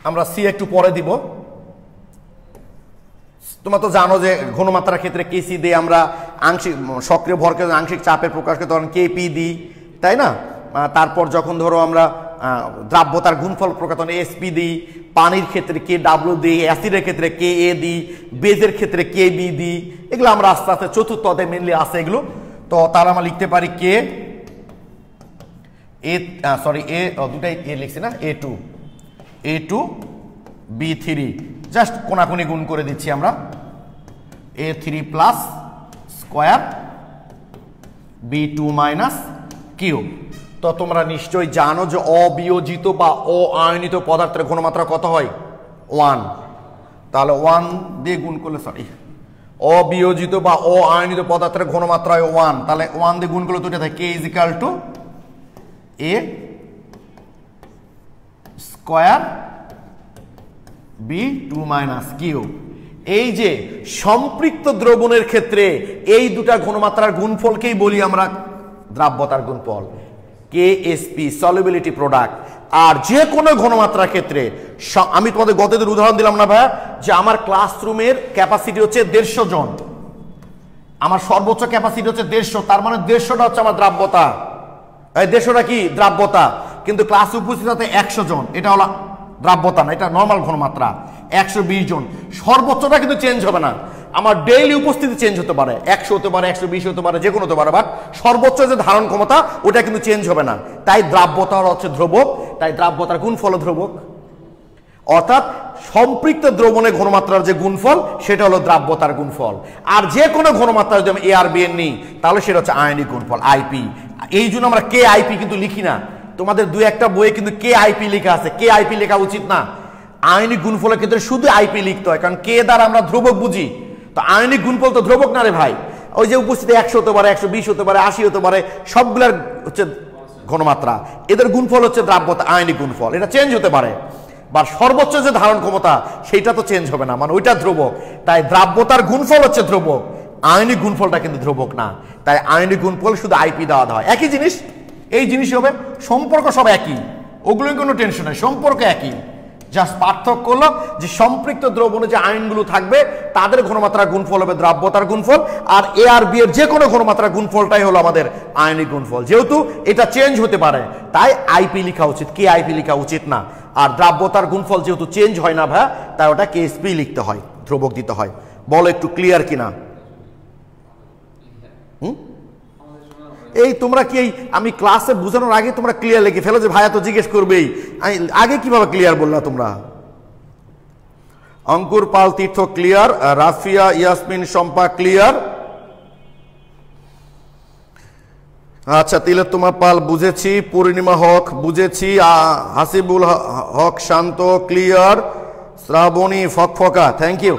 আমরা সি একটু পরে দিব। তোমরা তো জানো যে ঘনমাত্রার ক্ষেত্রে কেসি দিয়ে আমরা আংশিক সক্রিয় ভরকে আংশিক চাপের প্রকাশকে তখন কেপি দিই, তাই না? তারপর যখন ধরো আমরা দ্রাব্যতার গুণফল প্রকাশ এসপি দিই, পানির ক্ষেত্রে কে ডাব্লিউ দিই, অ্যাসিডের ক্ষেত্রে কে এ দিই, বেজের ক্ষেত্রে কে বি দিই, এগুলো আমরা আস্তে আস্তে চতুর্থ অধ্যায়ে মেনলি আছে এগুলো। তো তাহলে আমরা লিখতে পারি কে এ সরি এ দুটাই এ লিখছি না, A2 B3 জাস্ট কোনাকুনি গুণ করে দিচ্ছি আমরা, A3 plus square B2 minus Q. তো তোমরা নিশ্চয়ই জানো যে অবিয়োজিত বা অআয়নিত পদার্থের ঘনমাত্রা কত হয় 1, তাহলে 1 দিয়ে গুণ করলে অবিয়োজিত বা অআয়নিত পদার্থের ঘনমাত্রা হয় 1, তাহলে 1 দিয়ে গুণ করলে দুটো থাকে K is equal to A square B2 minus Q. এই যে সম্পৃক্ত দ্রবণের ক্ষেত্রে এই দুটা ঘনমাত্রার গুণফলকেই বলি আমরা দ্রাব্যতার গুণফল, KSP সলিবিলিটি প্রোডাক্ট। আর যে কোনো ঘনমাত্রার ক্ষেত্রে আমি তোমাদের গতদিন উদাহরণ দিলাম না ভাইয়া, যে আমার ক্লাসরুমের ক্যাপাসিটি হচ্ছে 150 জন, আমার সর্বোচ্চ ক্যাপাসিটি হচ্ছে 150, তার মানে 150টা হচ্ছে আমার দ্রাব্যতা, 150টা কি দ্রাব্যতা, কিন্তু ক্লাসে উপস্থিত আছে 100 জন, এটা হলো দ্রাব্যতা না, এটা নর্মাল ঘনমাত্রা। 120 জন, সর্বোচ্চটা কিন্তু চেঞ্জ হবে না, আমার ডেইলি উপস্থিতি চেঞ্জ হতে পারে, 100 হতে পারে, 120 হতে পারে, যে কোনো হতে পারে, বাট সর্বোচ্চ যে ধারণ ক্ষমতা ওটা কিন্তু চেঞ্জ হবে না। তাই দ্রাব্যতা হচ্ছে ধ্রুবক, তাই দ্রাব্যতার গুণফল ধ্রুবক, অর্থাৎ সম্পৃক্ত দ্রবণের ঘনমাত্রার যে গুণফল সেটা হলো দ্রাব্যতার গুণফল। আর যে কোনো ঘনমাত্রা যদি আমি এ আর বি এর নিই তাহলে সেটা হচ্ছে আয়নিক গুণফল আইপি। এই জন্য আমরা কে আইপি কিন্তু লিখি না, তোমাদের দুই একটা বইয়ে কিন্তু কে আইপি লেখা আছে, কে আইপি লেখা উচিত না। আয়নিক গুণফলের ক্ষেত্রে শুধু আইপি লিখতে হয়, কারণ কে দ্বারা আমরা ধ্রুবক বুঝি, তো আয়নিক গুণফল তো ধ্রুবক না রে ভাই। ওই যে উপস্থিতি 100 হতে পারে, 120 হতে পারে, 80 হতে পারে, সবগুলোর হচ্ছে ঘনমাত্রা, এদের গুণফল হচ্ছে দ্রাব্যতা আয়নিক গুণফল, এটা চেঞ্জ হতে পারে, বা সর্বোচ্চ যে ধারণ ক্ষমতা সেইটা তো চেঞ্জ হবে না, মানে ওইটা ধ্রুবক। তাই দ্রাব্যতার গুণফল হচ্ছে ধ্রুবক, আয়নিক গুণফলটা কিন্তু ধ্রুবক না। তাই আয়নিক গুণফল শুধু আইপি দেওয়া হয়, একই জিনিস, এই জিনিস হবে, সম্পর্ক সব একই, ওগুলোই কোনো টেনশন নেই, সম্পর্ক একই, জাস্ট পার্থক্য হলো যে সম্পৃক্ত দ্রবণে যে আয়নগুলো থাকবে তাদের ঘনমাত্রার গুণফল হবে দ্রাব্যতার গুণফল, আর এ আর বি এর যে কোনো ঘনমাত্রার গুণফলটাই হলো আমাদের আয়নিক গুণফল। যেহেতু এটা চেঞ্জ হতে পারে তাই আইপি লেখা উচিত, কে আইপি লেখা উচিত না। আর দ্রাব্যতার গুণফল যেহেতু চেঞ্জ হয় না ভাইয়া, তাই ওটা কেএসপি লিখতে হয়, ধ্রুবক দিতে হয়। বলো একটু ক্লিয়ার কিনা? এই তোমরা কি এই আমি ক্লাসে বোঝানোর আগে তোমরা ক্লিয়ার লিখে ফেলো যে ভাইয়া তো জিজ্ঞেস করবেই, আগে কিভাবে ক্লিয়ার বললা তোমরা? অঙ্কুর পাল তীর্থ ক্লিয়ার, রাফিয়া ইয়াসমিন শম্পা ক্লিয়ার, আচ্ছা তিলোত্তমা পাল বুঝেছি, পূর্ণিমা হক বুঝেছি, হাসিবুল হক শান্ত ক্লিয়ার, শ্রাবণী ফকফকা থ্যাংক ইউ।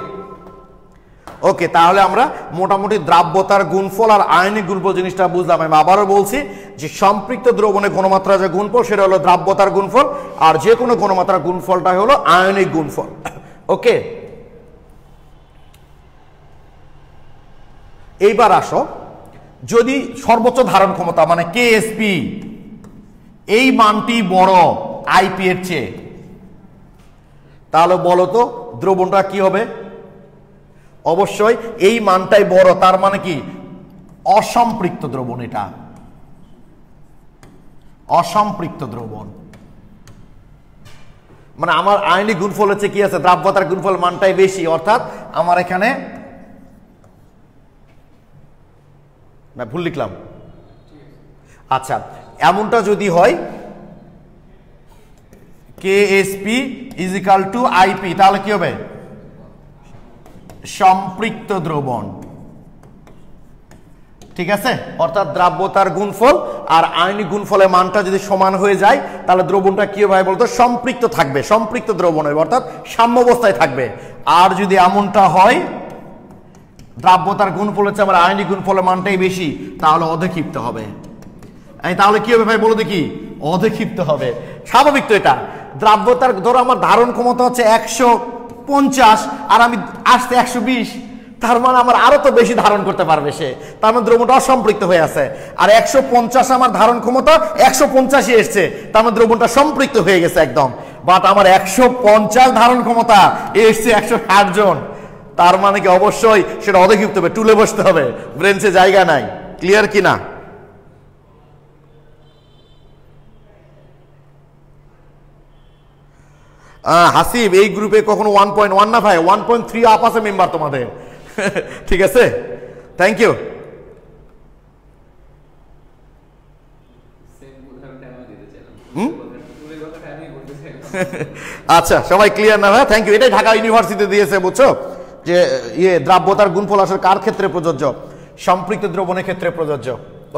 ওকে, তাহলে আমরা মোটামুটি দ্রাব্যতার গুণফল আর আয়নিক গুণফল জিনিসটা বুঝলাম। আমি আবারও বলছি যে সম্পৃক্ত দ্রবণের ঘনমাত্রা যে গুণফল সেটা হলো দ্রাব্যতার গুণফল, আর যে কোনো ঘনমাত্রার গুণফলটা হলো আয়নিক গুণফল। ওকে, এইবার আসো, যদি সর্বোচ্চ ধারণ ক্ষমতা মানে কেএসপি এই মানটি বড় আইপি এর চেয়ে, তাহলে বলো তো দ্রবণটা কি হবে? অবশ্যই এই মানটাই বড়, তার মানে কি অসম্পৃক্ত দ্রবণ, এটা অসম্পৃক্ত দ্রবণ, মানে আমার আয়নিক গুণফল হচ্ছে কি আছে, দ্রাব্যতার গুণফল মানটাই বেশি, অর্থাৎ আমার এখানে না ভুল লিখলাম। আচ্ছা, এমনটা যদি হয় KSP is equal two IP, তাহলে কি হবে? সম্পৃক্ত দ্রবণ, ঠিক আছে? অর্থাৎ দ্রাব্যতার গুণফল আর আয়নিক গুণফলের মানটা যদি সমান হয়ে যায় তাহলে দ্রবণটা কি হবে বলতো? সম্পৃক্ত থাকবে, সম্পৃক্ত দ্রবণ হবে, অর্থাৎ সাম্য অবস্থায় থাকবে। আর যদি এমনটা হয় দ্রাব্যতার গুণফল হচ্ছে আমার আয়নিক গুণফলের মানটাই বেশি, তাহলে অধিক্ষিপ্ত হবে। তাহলে কি হবে ভাই বলো দেখি? অধিক্ষিপ্ত হবে, স্বাভাবিক তো এটা। দ্রাব্যতার ধরো আমার ধারণ ক্ষমতা হচ্ছে 150 আর আমি আসতে 120, তার মানে আমার আরো তো বেশি ধারণ করতে পারবে সে, তার মানে দ্রবণটা অসম্পৃক্ত হয়ে আছে। আর 150 আমার ধারণ ক্ষমতা, 150ই এসছে, তার মানে দ্রবণটা সম্পৃক্ত হয়ে গেছে একদম। বাট আমার 150 ধারণ ক্ষমতা এসছে 160 জন, তার মানে কি অবশ্যই সেটা অধিক্ষিপ্ত হবে, টুলে বসতে হবে, ব্রেঞ্চে জায়গা নাই। ক্লিয়ার কিনা? হাসিব এই গ্রুপে কখনো 1.1 না ভাই, 1.3 আপ আছে মেম্বার তোমাদের। ঠিক আছে, থ্যাংক ইউ। আচ্ছা সবাই ক্লিয়ার না ভাই, থ্যাংক ইউ। এটাই ঢাকা ইউনিভার্সিটি দিয়েছে, বুঝছো, যে দ্রাব্যতার গুণফল আসলে কার ক্ষেত্রে প্রযোজ্য? সম্পৃক্ত দ্রবণের ক্ষেত্রে প্রযোজ্য।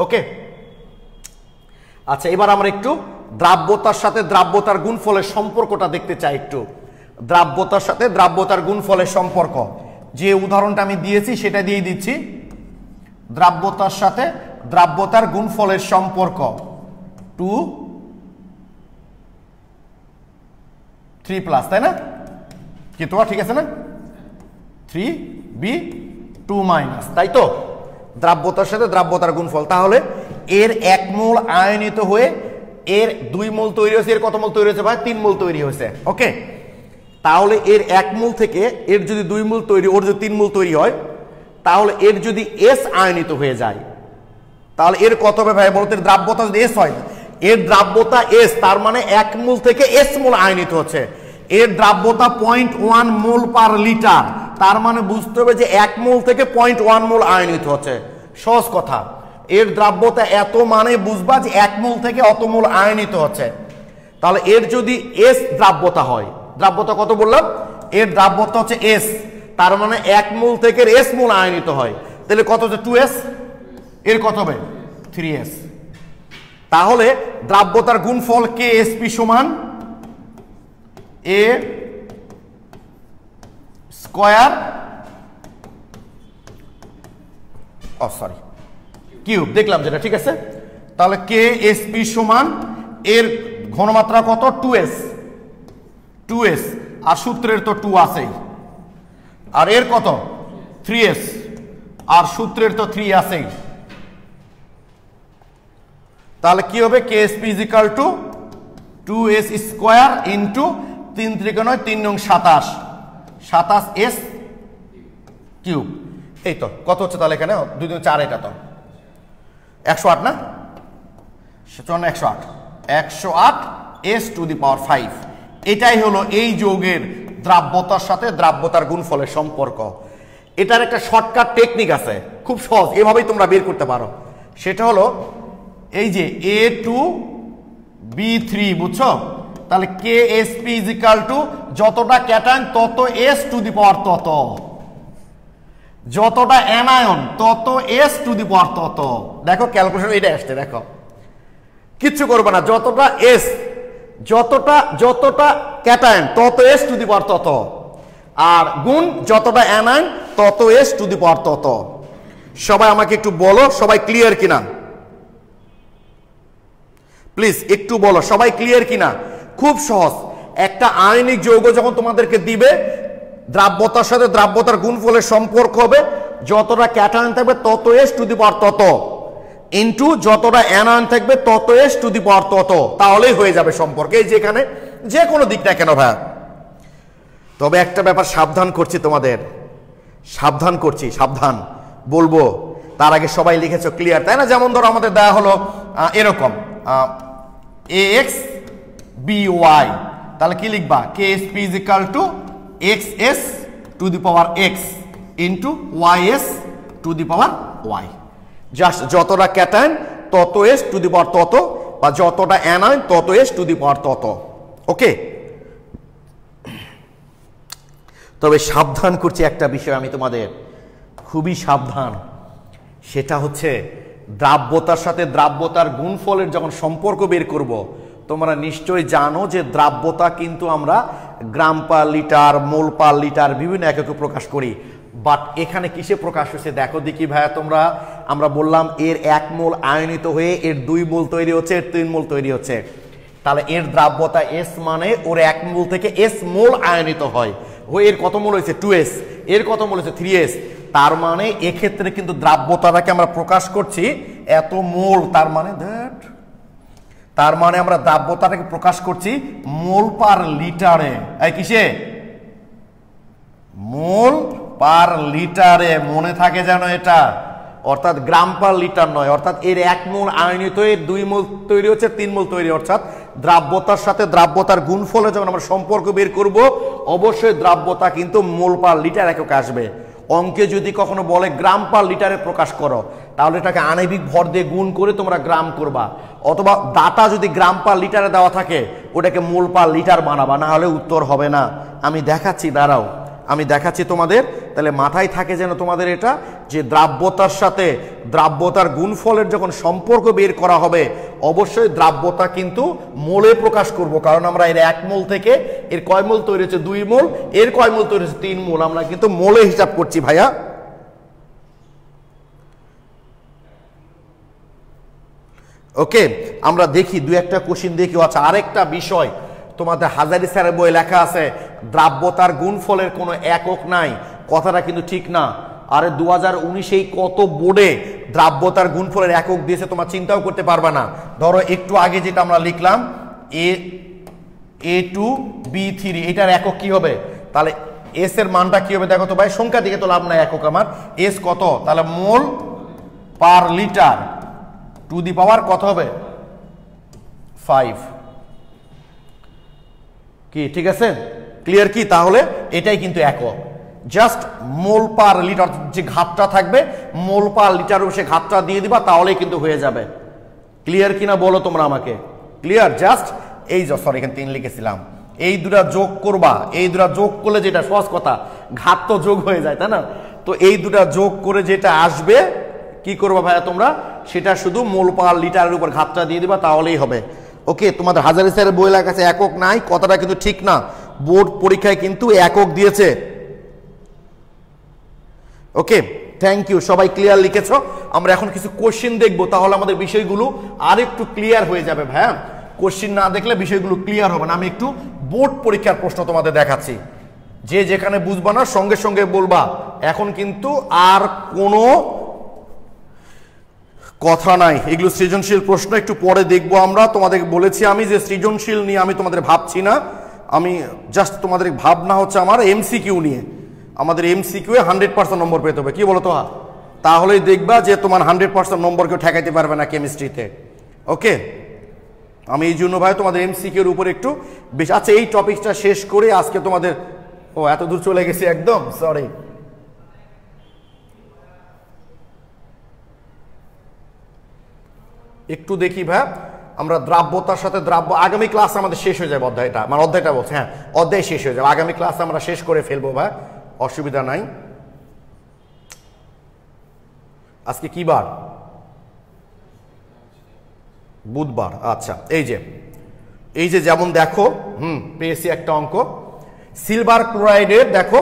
ওকে, আচ্ছা এবার আমরা একটু দ্রাব্যতার সাথে দ্রাব্যতার গুণফলের সম্পর্কটা দেখতে চাই। একটু দ্রাব্যতার সাথে দ্রাব্যতার গুণফলের সম্পর্ক, যে উদাহরণটা আমি দিয়েছি সেটা দিয়ে দিচ্ছি। দ্রাব্যতার সাথে দ্রাব্যতার গুণফলের সম্পর্ক 2 3+, তাই না? কি তোমার ঠিক আছে না? 3b2-, তাই তো? দ্রাব্যতার সাথে দ্রাব্যতার গুণফল। তাহলে এর 1 মোল আয়নিত হয়ে এর 2 মোল তৈরি হয়েছে। এর কত মোল তৈরি হয়েছে ভাই? 3 মোল তৈরি হয়েছে। ওকে, তাহলে এর 1 মোল থেকে এর যদি 2 মোল তৈরি, ওর যদি 3 মোল তৈরি হয়, তাহলে এর যদি S আয়নিত হয়ে যায়, তাহলে এর কত হবে ভাই বলতে? দ্রাব্যতা যদি S হয়, এর দ্রাব্যতা S, তার মানে 1 মোল থেকে S মোল আয়নিত হচ্ছে। এর দ্রাব্যতা 0.1 মোল পার লিটার, তার মানে বুঝতে হবে যে 1 মোল থেকে 0.1 মোল আয়নিত হচ্ছে। সহজ কথা, এর দ্রাব্যতা এত মানে বুঝবা যে 1 মোল থেকে অত মোল আয়নিত হচ্ছে। তাহলে এর যদি S দ্রাব্যতা হয়, দ্রাব্যতা কত বললাম? এর দ্রাব্যতা হচ্ছে S, তার মানে 1 মোল থেকে S মোল আয়নিত হয়, তাহলে কত হচ্ছে? 2S। এর কত হবে? 3S। তাহলে দ্রাব্যতার গুণফল KSP সমান A স্কয়ার কিউব, দেখলাম যেটা, ঠিক আছে। তাহলে KSP সমান এর ঘনমাত্রা কত? 2S, আর সূত্রের তো 2 আছেই, আর এর কত? 3S, আর সূত্রের তো 3 আছেই। তাহলে কি হবে? KSP = 2S square into 3 × 3 = 3 × 27, 27S cube. এই তো কত হচ্ছে তাহলে এখানে? 2 × 4, এটা তো 108 না? 108, 108S⁵। এটাই হলো এই যৌগের দ্রাব্যতার সাথে দ্রাব্যতার গুণফলের সম্পর্ক। এটার একটা শর্টকাট টেকনিক আছে, খুব সহজ, এভাবেই তোমরা বের করতে পারো। সেটা হলো এই যে A2B3, বুঝছো? তাহলে KSP = যতটা ক্যাটায়ন তত S⁵ তত, যতটা অ্যানায়ন তত S⁵ তত। দেখো ক্যালকুলেশন এটা আসছে, দেখো কিচ্ছু করবে না, যতটা S, যতটা ক্যাটায়ন তত S⁵ তত, আর গুণ যতটা অ্যানায়ন তত S⁵ তত। সবাই আমাকে একটু বলো, সবাই ক্লিয়ার কিনা? প্লিজ একটু বলো সবাই ক্লিয়ার কিনা? খুব সহজ, একটা আয়নিক যৌগ যখন তোমাদেরকে দিবে, দ্রাব্যতার সাথে দ্রাব্যতার গুণফলের সম্পর্ক হবে যতটা ক্যাটায়ন থাকবে তত S⁵ তত, ইন্টু যতটা অ্যানায়ন থাকবে তত S⁵ তত, তাহলেই হয়ে যাবে সম্পর্ক। এই যেখানে যে কোনো দিক না কেন ভাই। তবে একটা ব্যাপার সাবধান করছি তোমাদের, সাবধান করছি, সাবধান বলবো, তার আগে সবাই লিখেছো ক্লিয়ার, তাই না? যেমন ধরো আমাদের দেওয়া হলো এরকম AX/BY, তাহলে কি লিখবা? KSP = XS⁵x into YS⁵y। Just যতটা ক্যাটায়ন তত S⁵ তত, বা যতটা অ্যানায়ন তত S⁵ তত। ওকে, তবে সাবধান করছি একটা বিষয় আমি তোমাদের, খুবই সাবধান, সেটা হচ্ছে দ্রাব্যতার সাথে দ্রাব্যতার গুণফলের যখন সম্পর্ক বের করব, তোমরা নিশ্চয়ই জানো যে দ্রাব্যতা কিন্তু আমরা গ্রাম পার লিটার, মোল পার লিটার বিভিন্ন এককে প্রকাশ করি। বাট এখানে কিসে প্রকাশ হচ্ছে দেখো দেখি ভাইয়া তোমরা। আমরা বললাম এর 1 মোল আয়নিত হয়ে এর 2 মোল তৈরি হচ্ছে, এর 3 মোল তৈরি হচ্ছে। তাহলে এর দ্রাব্যতা S মানে ওর 1 মোল থেকে S মোল আয়নিত হয়, এর কত মোল হয়েছে? 2S। এর কত মোল হয়েছে? 3S। তার মানে এক্ষেত্রে কিন্তু দ্রাব্যতাটাকে আমরা প্রকাশ করছি এত মোল, তার মানে আমরা দ্রাব্যতাটাকে প্রকাশ করছি মোল পার লিটারে। এই কিসে? মোল পার লিটারে, মনে থাকে যেন এটা, অর্থাৎ গ্রাম পার লিটার নয়। অর্থাৎ এর 1 মোল আয়নিত হয়ে 2 মোল তৈরি হচ্ছে, 3 মোল তৈরি, অর্থাৎ দ্রাব্যতার সাথে দ্রাব্যতার গুণফলে যখন আমরা সম্পর্ক বের করব অবশ্যই দ্রাব্যতা কিন্তু মোল পার লিটার এককে আসবে। অঙ্কে যদি কখনো বলে গ্রাম পার লিটারে প্রকাশ করো তাহলে এটাকে আণবিক ভর দিয়ে গুণ করে তোমরা গ্রাম করবা, অথবা ডাটা যদি গ্রাম পার লিটারে দেওয়া থাকে ওটাকে মোল পার লিটার বানাবা, না হলে উত্তর হবে না। আমি দেখাচ্ছি, দাঁড়াও আমি দেখাচ্ছি তোমাদের, তাহলে মাথায় থাকে যেন তোমাদের এটা যে দ্রাব্যতার সাথে দ্রাব্যতার গুণফলের যখন সম্পর্ক বের করা হবে অবশ্যই দ্রাব্যতা কিন্তু মোলে প্রকাশ করব, কারণ আমরা এর 1 মোল থেকে এর কয় মোল তৈরি হচ্ছে 2 মোল, এর কয় মোল তৈরি হচ্ছে 3 মোল, আমরা কিন্তু মোলে হিসাব করছি ভাইয়া। ওকে, আমরা দেখি দুই একটা কোশ্চেন দেখি। আচ্ছা, আরেকটা বিষয় তোমাদের হাজারি স্যারের বই লেখা আছে দ্রাব্যতার গুণফলের কোনো একক নাই, কথাটা কিন্তু ঠিক না। আরে 2019 কত বোর্ডে দ্রাব্যতার গুণফলের একক দিয়েছে তোমার চিন্তাও করতে পারবে না। ধরো একটু আগে যেটা আমরা লিখলাম A2B3, এটার একক কি হবে? তাহলে এস এর মানটা কি হবে দেখো তো ভাই, সংখ্যা দিকে তো লাভ নাই, একক আমার এস কত, তাহলে মোল পার লিটার টু দি পাওয়ার কত হবে 5 কি, ঠিক আছে ক্লিয়ার কি? তাহলে এটাই কিন্তু একক, জাস্ট মোল পার লিটার যে ঘাতটা থাকবে মোল পার লিটার সে ঘাতটা দিয়ে দিবা তাহলেই কিন্তু হয়ে যাবে। ক্লিয়ার কিনা বলো তোমরা আমাকে, ক্লিয়ার? জাস্ট এই সরি এখানে 3 লিখেছিলাম, এই দুটা যোগ করবা, এই দুটা যোগ করলে যেটা সহজ কথা ঘাত তো যোগ হয়ে যায় তাই না, তো এই দুটা যোগ করে যেটা আসবে কি করবা ভাইয়া তোমরা, সেটা শুধু মোল পার লিটারের উপর ঘাতটা দিয়ে দিবা তাহলেই হবে। ওকে, তোমাদের হাজারি স্যারের বই লেখা আছে একক নাই, কথাটা কিন্তু ঠিক না, বোর্ড পরীক্ষায় কিন্তু একক দিয়েছে। ওকে, থ্যাংক ইউ, সবাই ক্লিয়ার লিখেছো। আমরা এখন কিছু কোশ্চেন দেখবো, তাহলে আমাদের বিষয়গুলো আরেকটু ক্লিয়ার হয়ে যাবে ভাইয়া। কোশ্চেন না দেখলে বিষয়গুলো ক্লিয়ার হবে না। আমি একটু বোর্ড পরীক্ষার প্রশ্ন তোমাদের দেখাচ্ছি, যে যেখানে বুঝবা না সঙ্গে সঙ্গে বলবা, এখন কিন্তু আর কোনো কথা নাই। এগুলো সৃজনশীল প্রশ্ন, একটু পরে দেখবো আমরা। তোমাদের বলেছি আমি যে সৃজনশীল নিয়ে আমি তোমাদের ভাবছি না, আমি জাস্ট তোমাদের ভাবনা হচ্ছে আমার এমসিকিউ নিয়ে। আমাদের এমসিকিউ এ 100% নম্বর পেতে হবে, কি বলো তো? তাহলেই দেখবা যে তোমার 100% নম্বর কেউ ঠেকাইতে পারবে না কেমিস্ট্রিতে। ওকে, আমি এই জন্য ভাই তোমাদের এমসিকিউ এর উপর একটু বেশি। আচ্ছা, এই টপিকটা শেষ করে আজকে তোমাদের এত দূর চলে গেছি একদম, সরি। একটু দেখি ভাই, আমরা দ্রাব্যতার সাথে দ্রাব্য, আগামী ক্লাস আমাদের শেষ হয়ে যাবে অধ্যায়টা, মানে অধ্যায়টা বলছে, হ্যাঁ অধ্যায় শেষ হয়ে যাবে, আগামী ক্লাস আমরা শেষ করে ফেলবো ভাই, অসুবিধা নাই। আজকে কি বার? বুধবার। আচ্ছা, এই যে যেমন দেখো, পেয়েছি একটা অঙ্ক সিলভার ক্লোরাইডের, দেখো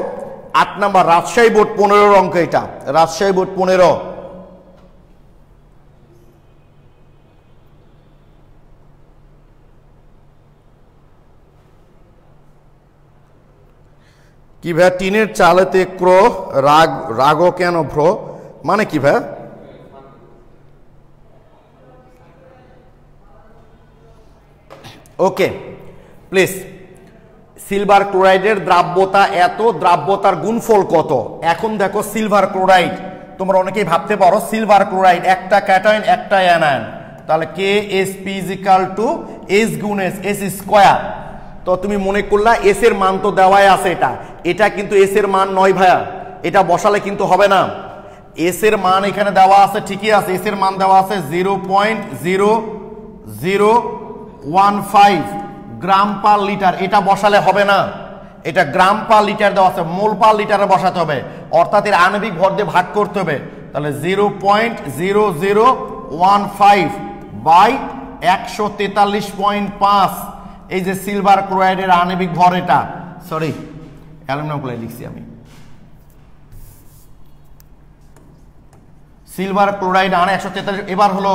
8 নাম্বার রাজশাহী বোর্ড 15 অঙ্ক, এটা রাজশাহী বোর্ড 15। কি ভাই, টিনের চালেতে ক্র রাগ কেন ভ্র, মানে কি ভাই? ওকে প্লিজ, সিলভার ক্লোরাইডের দ্রাব্যতা এত, দ্রাব্যতার গুণফল কত? এখন দেখো সিলভার ক্লোরাইড, তোমরা অনেকেই ভাবতে পারো সিলভার ক্লোরাইড একটা ক্যাটায়ন একটা অ্যানায়ন, তাহলে KSP = S গুণ S স্কয়ার। তো তুমি মনে করলা এস এর মান তো দেওয়াই আছে, এটা কিন্তু এস এর মান নয় ভাইয়া, এটা বসালে কিন্তু হবে না। এস এর মান এখানে দেওয়া আছে, ঠিকই আছে, এস এর মান দেওয়া আছে 0.0015 গ্রাম পার লিটার, এটা বসালে হবে না, এটা গ্রাম পার লিটার দেওয়া আছে, মোল পার লিটারে বসাতে হবে, অর্থাৎ এর আণবিক ভর দিয়ে ভাগ করতে হবে। তাহলে 0.0015 বাই 143.5, এই যে সিলভার ক্লোরাইডের আণবিক ভর, এটা সরি অ্যালুমিনিয়াম ক্লোরাইড লিখছি আমি, সিলভার ক্লোরাইড 143, এবার হলো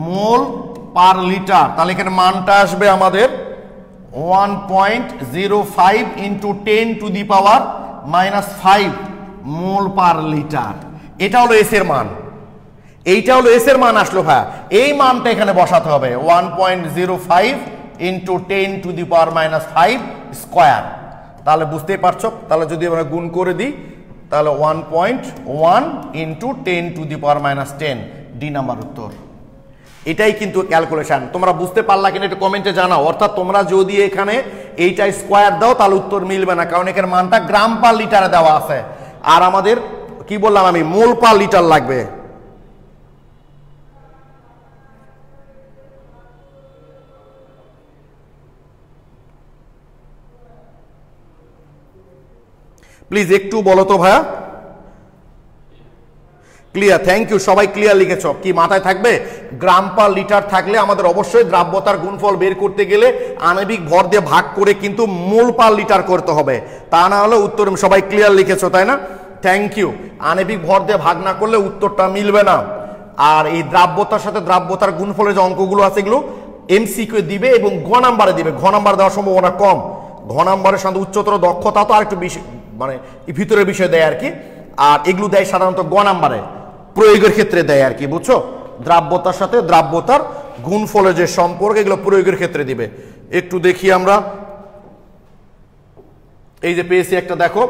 মোল পার লিটার, তাহলে এখানে মানটা আসবে আমাদের 1.05 × 10⁻⁻5 মোল পার লিটার। এটা হলো এস এর মান, এইটা হলো এস এর মান আসলো ভাই, এই মানটা এখানে বসাতে হবে 1.05 × 10⁻⁻5 স্কয়ার। তাহলে বুঝতেই পারছো, তাহলে যদি আমরা গুণ করে দিই তাহলে 1.1 × 10⁻10, ডি নাম্বার উত্তর। এটাই কিন্তু ক্যালকুলেশন। তোমরা বুঝতে পারলা কিনা একটু কমেন্টে জানাও। অর্থাৎ তোমরা যদি এখানে এইটা স্কোয়ার দাও তাহলে উত্তর মিলবে না, কারণ এখানে মানটা গ্রাম পার লিটারে দেওয়া আছে, আর আমাদের কি বললাম আমি, মোল পার লিটার লাগবে। প্লিজ একটু বলো তো ভাইয়া। ক্লিয়ার, থ্যাংক ইউ, সবাই ক্লিয়ার লিখেছ। কি মাথায় থাকবে, গ্রাম পার লিটার থাকলে আমাদের অবশ্যই দ্রাব্যতার গুণফল বের করতে গেলে আণবিক ভর দিয়ে ভাগ করে কিন্তু মোল পার লিটার করতে হবে, তা না হলে উত্তর, সবাই ক্লিয়ার লিখেছ তাই না, থ্যাংক ইউ। আণবিক ভর দিয়ে ভাগ না করলে উত্তরটা মিলবে না। আর এই দ্রাব্যতার সাথে দ্রাব্যতার গুণফলের যে অঙ্কগুলো আছে এগুলো এমসিকিউ দিবে এবং ঘ নাম্বারে দিবে। ঘ নাম্বার দেওয়ার সম্ভাবনা কম, ঘ নাম্বারের সাথে উচ্চতর দক্ষতা তো আর একটু বেশি, মানে ভিতরের বিষয় দেয় আর কি। আর এগুলো দেয় সাধারণত গ নাম্বারে, প্রয়োগের ক্ষেত্রে দেয় আর কি, বুঝছো? দ্রাব্যতার সাথে দ্রাব্যতার গুণফলের যে সম্পর্ক এগুলো প্রয়োগের ক্ষেত্রে দিবে। একটু দেখি আমরা, এই যে পেয়েছি একটা, দেখো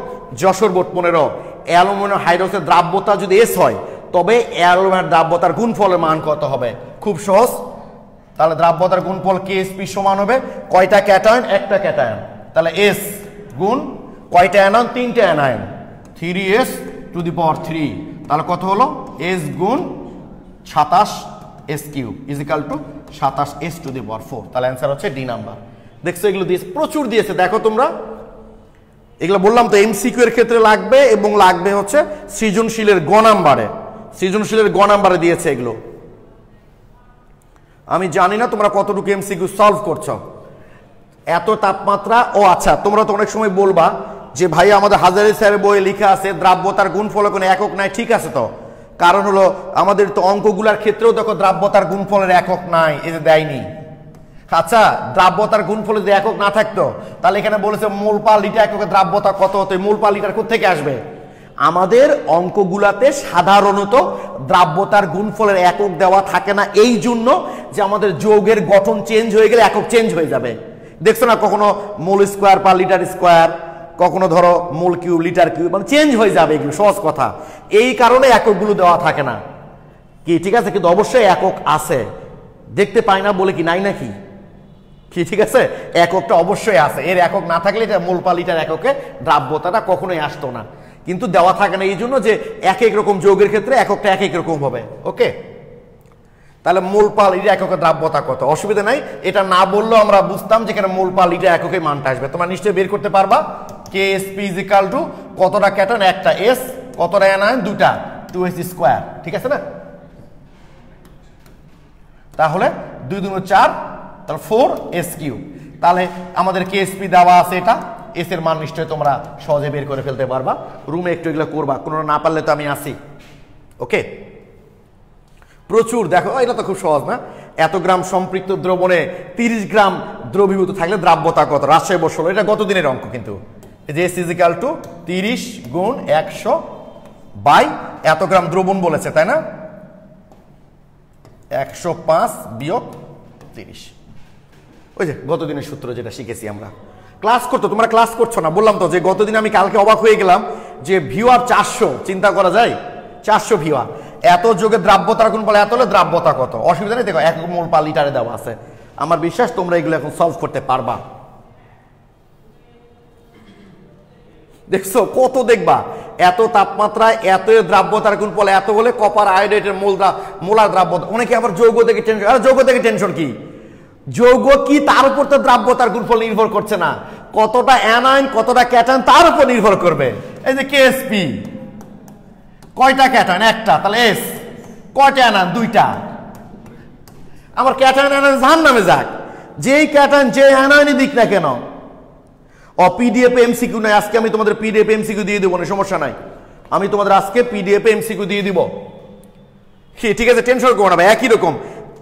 যশোর বোর্ড 15, অ্যালুমিনিয়াম হাইড্রক্সাইড দ্রাব্যতা যদি এস হয় তবে অ্যালুমিনিয়াম দ্রাব্যতার গুণফলের মান কত হবে? খুব সহজ। তাহলে দ্রাব্যতার গুণফল কেএসপি সমান হবে কয়টা ক্যাটায়ন? একটা ক্যাটায়ন, তাহলে এস গুণ কয়টা অ্যানায়ন? 3টে অ্যানায়ন, 3s টু দি পাওয়ার 3, তাহলে কত হলো? এস গুণ 27s cube is equal to 27s to the power 4। তাহলে অ্যান্সার হচ্ছে ডি নাম্বার। দেখছো এগুলো দিয়েছে, প্রচুর দিয়েছে, দেখো তোমরা এগুলো বললাম তো এমসিকিউ এর ক্ষেত্রে লাগবে এবং লাগবে হচ্ছে সৃজনশীলের গ নাম্বারে, সৃজনশীলের গ নাম্বারে দিয়েছে এগুলো। আমি জানি না তোমরা কতটুকু এমসিকিউ সলভ করছো। এত তাপমাত্রা, ও আচ্ছা, তোমরা তো অনেক সময় বলবা যে ভাই আমাদের হাজারি স্যারের বইয়ে লেখা আছে দ্রাব্যতার গুণফলের কোনো একক নাই। ঠিক আছে, তো কারণ হলো আমাদের তো অঙ্কগুলার ক্ষেত্রেও দেখো দ্রাব্যতার গুণফলের একক নাই, এই যে দেয়নি। আচ্ছা, দ্রাব্যতার গুণফলে যদি একক না থাকতো তাহলে এখানে বলেছে মোল পার লিটার এককে দ্রাব্যতা কত হতো, মোল পার লিটার কোথা থেকে আসবে? আমাদের অঙ্কগুলাতে সাধারণত দ্রাব্যতার গুণফলের একক দেওয়া থাকে না, এই জন্য যে আমাদের যৌগের গঠন চেঞ্জ হয়ে গেলে একক চেঞ্জ হয়ে যাবে। দেখছো না, কখনো মোল স্কোয়ার পার লিটার স্কোয়ার, কখনো ধরো মোল কিউব লিটার কিউব, মানে চেঞ্জ হয়ে যাবে, এগুলো সহজ কথা। এই কারণে এককগুলো দেওয়া থাকে না কি, ঠিক আছে? কিন্তু অবশ্যই একক আছে, দেখতে পাই না বলে কি নাই নাকি, কি ঠিক আছে? এককটা অবশ্যই আছে, এর একক না থাকলে এটা মোল পার লিটার এককে দ্রাব্যতাটা কখনোই আসতো না, কিন্তু দেওয়া থাকে না এই জন্য যে এক এক রকম যৌগের ক্ষেত্রে এককটা এক এক রকম হবে। ওকে, তাহলে মোল পার লিটার এককে দ্রাব্যতা কত, অসুবিধা নাই, এটা না বললেও আমরা বুঝতাম যে এখানে মোল পার লিটার এককে মানটা আসবে। তোমরা নিশ্চয়ই বের করতে পারবা কেএসপি ইজ ইকুয়াল টু কতটা ক্যাটায়ন? একটা এস, কতটা অ্যানায়ন? দুটা, 2s স্কয়ার, ঠিক আছে না? তাহলে 2 2 4, তাহলে 4s কিউব। তাহলে আমাদের কেএসপি দেওয়া আছে, এটা এস এর মান নিশ্চয়ই তোমরা সহজে বের করে ফেলতে পারবা। রুমে একটু এগুলো করবা, কোনো না পারলে তো আমি আসি। ওকে, প্রচুর, দেখো এটা তো খুব সহজ না? এত গ্রাম সম্পৃক্ত দ্রবণে 30 গ্রাম দ্রবীভূত থাকলে দ্রাব্যতা কত? রাজশাহী বসলো, এটা গত দিনের অঙ্ক, কিন্তু যে এস ইজ ইকুয়াল টু 30 গুণ 100 বাই এত গ্রাম দ্রবণ বলেছে, তাই না? 105 বিয়োগ 30, ওই যে গত দিনের সূত্র যেটা শিখেছি আমরা। ক্লাস করতো, তোমরা ক্লাস করছো না, বললাম তো যে গতদিন আমি কালকে অবাক হয়ে গেলাম যে ভিউয়ার 400, চিন্তা করা যায় 400 ভিউয়ার, এত যোগে দ্রাব্যতার গুণ বলে এত হলে দ্রাব্যতা কত? অসুবিধা নেই, দেখো 1 মোল পার লিটারে দেওয়া আছে। আমার বিশ্বাস তোমরা এগুলো এখন সলভ করতে পারবা। দেখছো কত, দেখবা এত তাপমাত্রায় এত দ্রাব্যতার গুণ বলে এত হলে কপার আয়োডাইডের মোলার দ্রাব্যতা। অনেকে আবার যৌগ থেকে টেনশন, আরে যৌগ থেকে টেনশন কি, যৌগ কি তার উপর তো দ্রাব্যতার গুণফল নির্ভর করছে না, কতটা অ্যানায়ন কতটা ক্যাটায়ন তার উপর নির্ভর করবে। এই যে কেএসপি, কয়টা ক্যাটায়ন? একটা, তাহলে এস কয়টা অ্যানায়ন? দুইটা। আমার ক্যাটায়ন অ্যানায়ন জাহান্নামে যাক, যেই ক্যাটায়ন যে অ্যানায়নই দিক না কেন। পিডিএফ এমসিকিউ নাই, আজকে আমি তোমাদের পিডিএফ এমসিকিউ দিয়ে দেবো না, সমস্যা নাই, আমি তোমাদের আজকে পিডিএফ এমসিকিউ দিয়ে দিব, ঠিক আছে? টেনশন করো না ভাই, একই রকম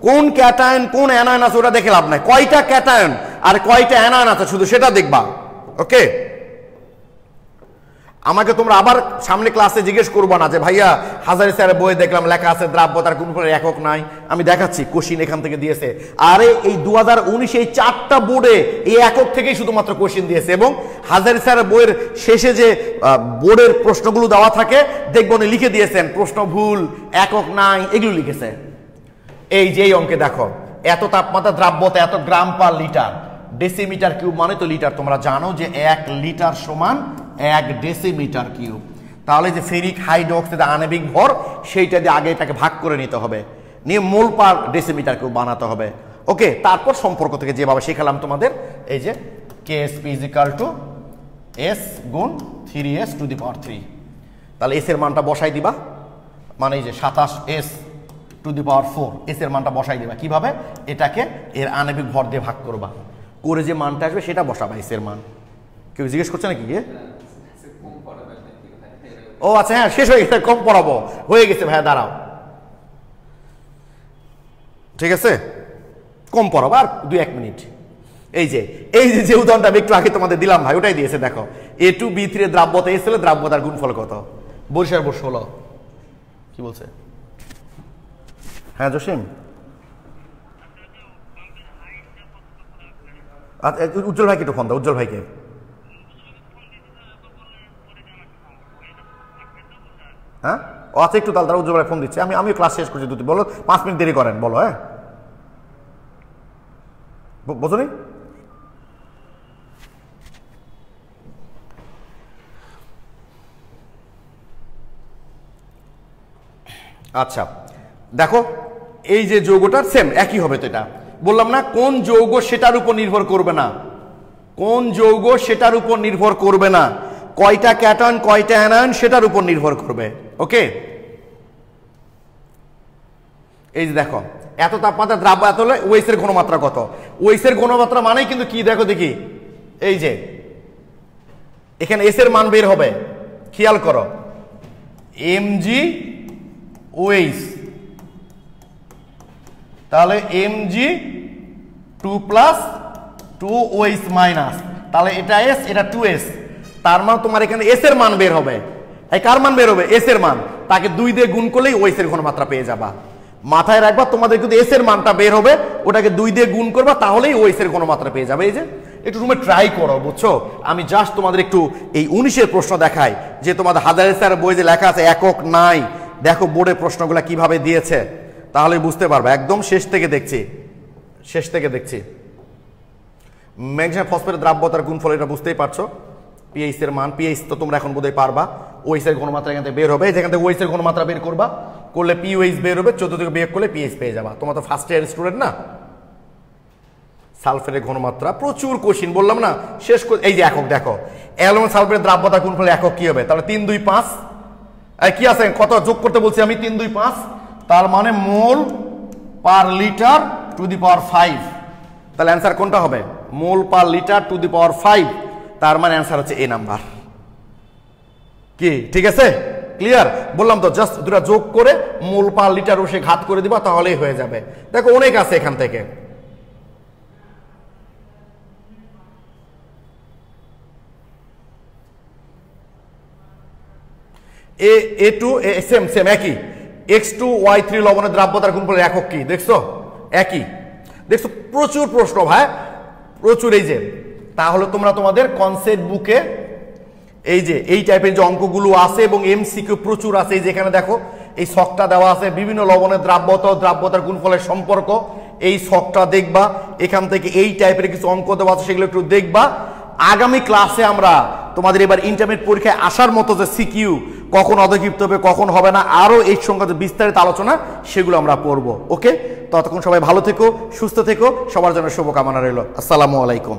কোন ক্যাটায়ন কোন অ্যানায়ন আছে ওটা দেখে লাভ নাই, কয়টা ক্যাটায়ন আর কয়টা অ্যানায়ন আছে শুধু সেটা দেখবা। ওকে, আমাকে তোমরা আবার সামনে ক্লাসে জিজ্ঞেস করবো না যে ভাইয়া হাজারি স্যারের বইয়ে দেখলাম লেখা আছে দ্রাব্যতার গুণফলের একক নাই। আমি দেখাচ্ছি কোশ্চিন এখান থেকে দিয়েছে, আরে এই 2019 এই 4টা বোর্ডে এই একক থেকেই শুধুমাত্র কোশ্চিন দিয়েছে, এবং হাজারি স্যারের বইয়ের শেষে যে বোর্ডের প্রশ্নগুলো দেওয়া থাকে দেখবো উনি লিখে দিয়েছেন প্রশ্ন ভুল, একক নাই, এগুলো লিখেছে। এই যে এই অঙ্কে দেখো এত তাপমাত্রা দ্রাব্যতা এত গ্রাম পার লিটার, ডেসিমিটার কিউব মানে তো লিটার, তোমরা জানো যে 1 লিটার সমান 1 ডেসিমিটার কিউব। তাহলে যে ফেরিক হাইড্রোক্সাইডের আণবিক ভর সেইটা দিয়ে আগে এটাকে ভাগ করে নিতে হবে, নিয়ে মোল পার ডেসিমিটার কিউব বানাতে হবে। ওকে, তারপর সম্পর্ক থেকে যেভাবে শেখালাম তোমাদের, এই যে কেএসপি ইজিক্যাল টু এস গুণ 3s টু দি পাওয়ার 3। তাহলে এস এর মানটা বসাই দিবা, মানে এই যে 27s to the power 4, S এর মানটা বসাই দিবা। কিভাবে? এটাকে এর আণবিক ভর দিয়ে ভাগ করবা, করে যে মানটা আসবে সেটা বসাবা এস এর মান। কেউ জিজ্ঞেস করছে নাকি? ও আচ্ছা, হ্যাঁ শেষ হয়ে গেছে, কম পড়াবো হয়ে গেছে ভাইয়া, দাঁড়াও, ঠিক আছে কম পড়াবো আর 2-1 মিনিট। এই যে উদাহরণটা আমি একটু আগে তোমাদের দিলাম ভাই, ওটাই দিয়েছে দেখো, A2B3 দ্রাব্যতা এস হলে দ্রাব্যতার গুণফল কত? বরিশাল 16। কি বলছে? হ্যাঁ জসিম, উজ্জ্বল ভাইকে একটু ফোন দাও, উজ্জ্বল ভাইকে। হ্যাঁ ও আচ্ছা, একটু তাহলে উজ্জ্বল ভাই ফোন দিচ্ছে, আমি ক্লাস শেষ করছি, দুটি বলো 5 মিনিট দেরি করেন, বলো। হ্যাঁ বোঝনি? আচ্ছা দেখো, এই যে যৌগটার সেম একই হবে তো, এটা বললাম না কোন যৌগ সেটার উপর নির্ভর করবে না, কোন যৌগ সেটার উপর নির্ভর করবে না, কয়টা ক্যাটন কয়টা অ্যানায়ন সেটার উপর নির্ভর করবে। ওকে, এই যে দেখো এত তাপমাত্রা দ্রাব্য এত হলে ওএইচ এর ঘনমাত্রা কত? ওএইচ এর ঘনমাত্রা মানেই কিন্তু কি দেখো দেখি, এই যে এখানে এস এর মান বের হবে, খেয়াল করো mg ওএইচ, তাহলে mg 2 প্লাস 2 ওএইচ মাইনাস, তাহলে এটা এস এটা 2s, তার মানে তোমার এখানে এস এর মান বের হবে। এই কার মান বের হবে? এস এর মান, তাকে 2 দিয়ে গুণ করলেই ওএইচ এর ঘনমাত্রা পেয়ে যাবা। মাথায় রাখবা তোমাদের কিন্তু এস এর মানটা বের হবে, ওটাকে 2 দিয়ে গুণ করবা, তাহলেই ওএইচ এর ঘনমাত্রা পেয়ে যাবে। এই যে একটু রুমে ট্রাই করো, বুঝছো? আমি জাস্ট তোমাদের একটু এই 19-এর প্রশ্ন দেখাই, যে তোমাদের হাজারে স্যার বই যে লেখা আছে একক নাই, দেখো বোর্ডে প্রশ্নগুলো কিভাবে দিয়েছে, তাহলে বুঝতে পারবে। একদম শেষ থেকে দেখছি ম্যাগনেসিয়াম ফসফেটের দ্রাব্যতার গুণফল, এটা বুঝতেই পারছো। পিএইচ এর মান, পিএইচ তো তোমরা এখন বোধহয় পারবা, ওএইচ এর ঘনমাত্রা এখান থেকে বের হবে, যেখান থেকে ওএইচ এর ঘনমাত্রা বের করবা, করলে পিওএইচ বের হবে, 14 থেকে বিয়োগ করলে পিএইচ পেয়ে যাবা। তোমরা তো ফার্স্ট ইয়ার স্টুডেন্ট না। সালফেটের ঘনমাত্রা প্রচুর কোশ্চিন, বললাম না শেষ। এই যে একক দেখো, অ্যালুমিনিয়াম সালফেটের দ্রাব্যতা গুণফল একক কি হবে? তাহলে 3, 2, 5 কি আছে, কত যোগ করতে বলছি আমি? 3, 2, 5, তার মানে মোল পার লিটার টু দি পাওয়ার 5। তাহলে অ্যান্সার কোনটা হবে? মোল পার লিটার টু দি পাওয়ার 5, তার মানে অ্যান্সার হচ্ছে এ নাম্বার। কি ঠিক আছে? ক্লিয়ার? বললাম তো জাস্ট দুটা যোগ করে মোল পার লিটার বসে ঘাত করে দিবা, তাহলেই হয়ে যাবে। দেখো অনেক আছে এখান থেকে। A2 সেম একই, X2Y3 লবণের দ্রাব্যতার গুণফলের একক কি? দেখছো একই, দেখছো প্রচুর প্রশ্ন ভাই, প্রচুর। এই যে তাহলে তোমরা তোমাদের কনসেপ্ট বুকে এই যে এই টাইপের যে অঙ্কগুলো আছে এবং এমসিকিউ প্রচুর আছে, এই যেখানে দেখো এই ছকটা দেওয়া আছে, বিভিন্ন লবণের দ্রাব্যতা ও দ্রাব্যতার গুণফলের সম্পর্ক, এই ছকটা দেখবা, এখান থেকে এই টাইপের কিছু অঙ্ক দেওয়া আছে সেগুলো একটু দেখবা। আগামী ক্লাসে আমরা তোমাদের এবার ইন্টারমিডিয়েট পরীক্ষায় আসার মতো যে সিকিউ কখন অধক্ষিপ্ত হবে কখন হবে না, আরো এই সংক্রান্ত বিস্তারিত আলোচনা সেগুলো আমরা পড়বো। ওকে, ততক্ষণ সবাই ভালো থেকো, সুস্থ থেকো, সবার জন্য শুভকামনা রইল। আসসালামু আলাইকুম।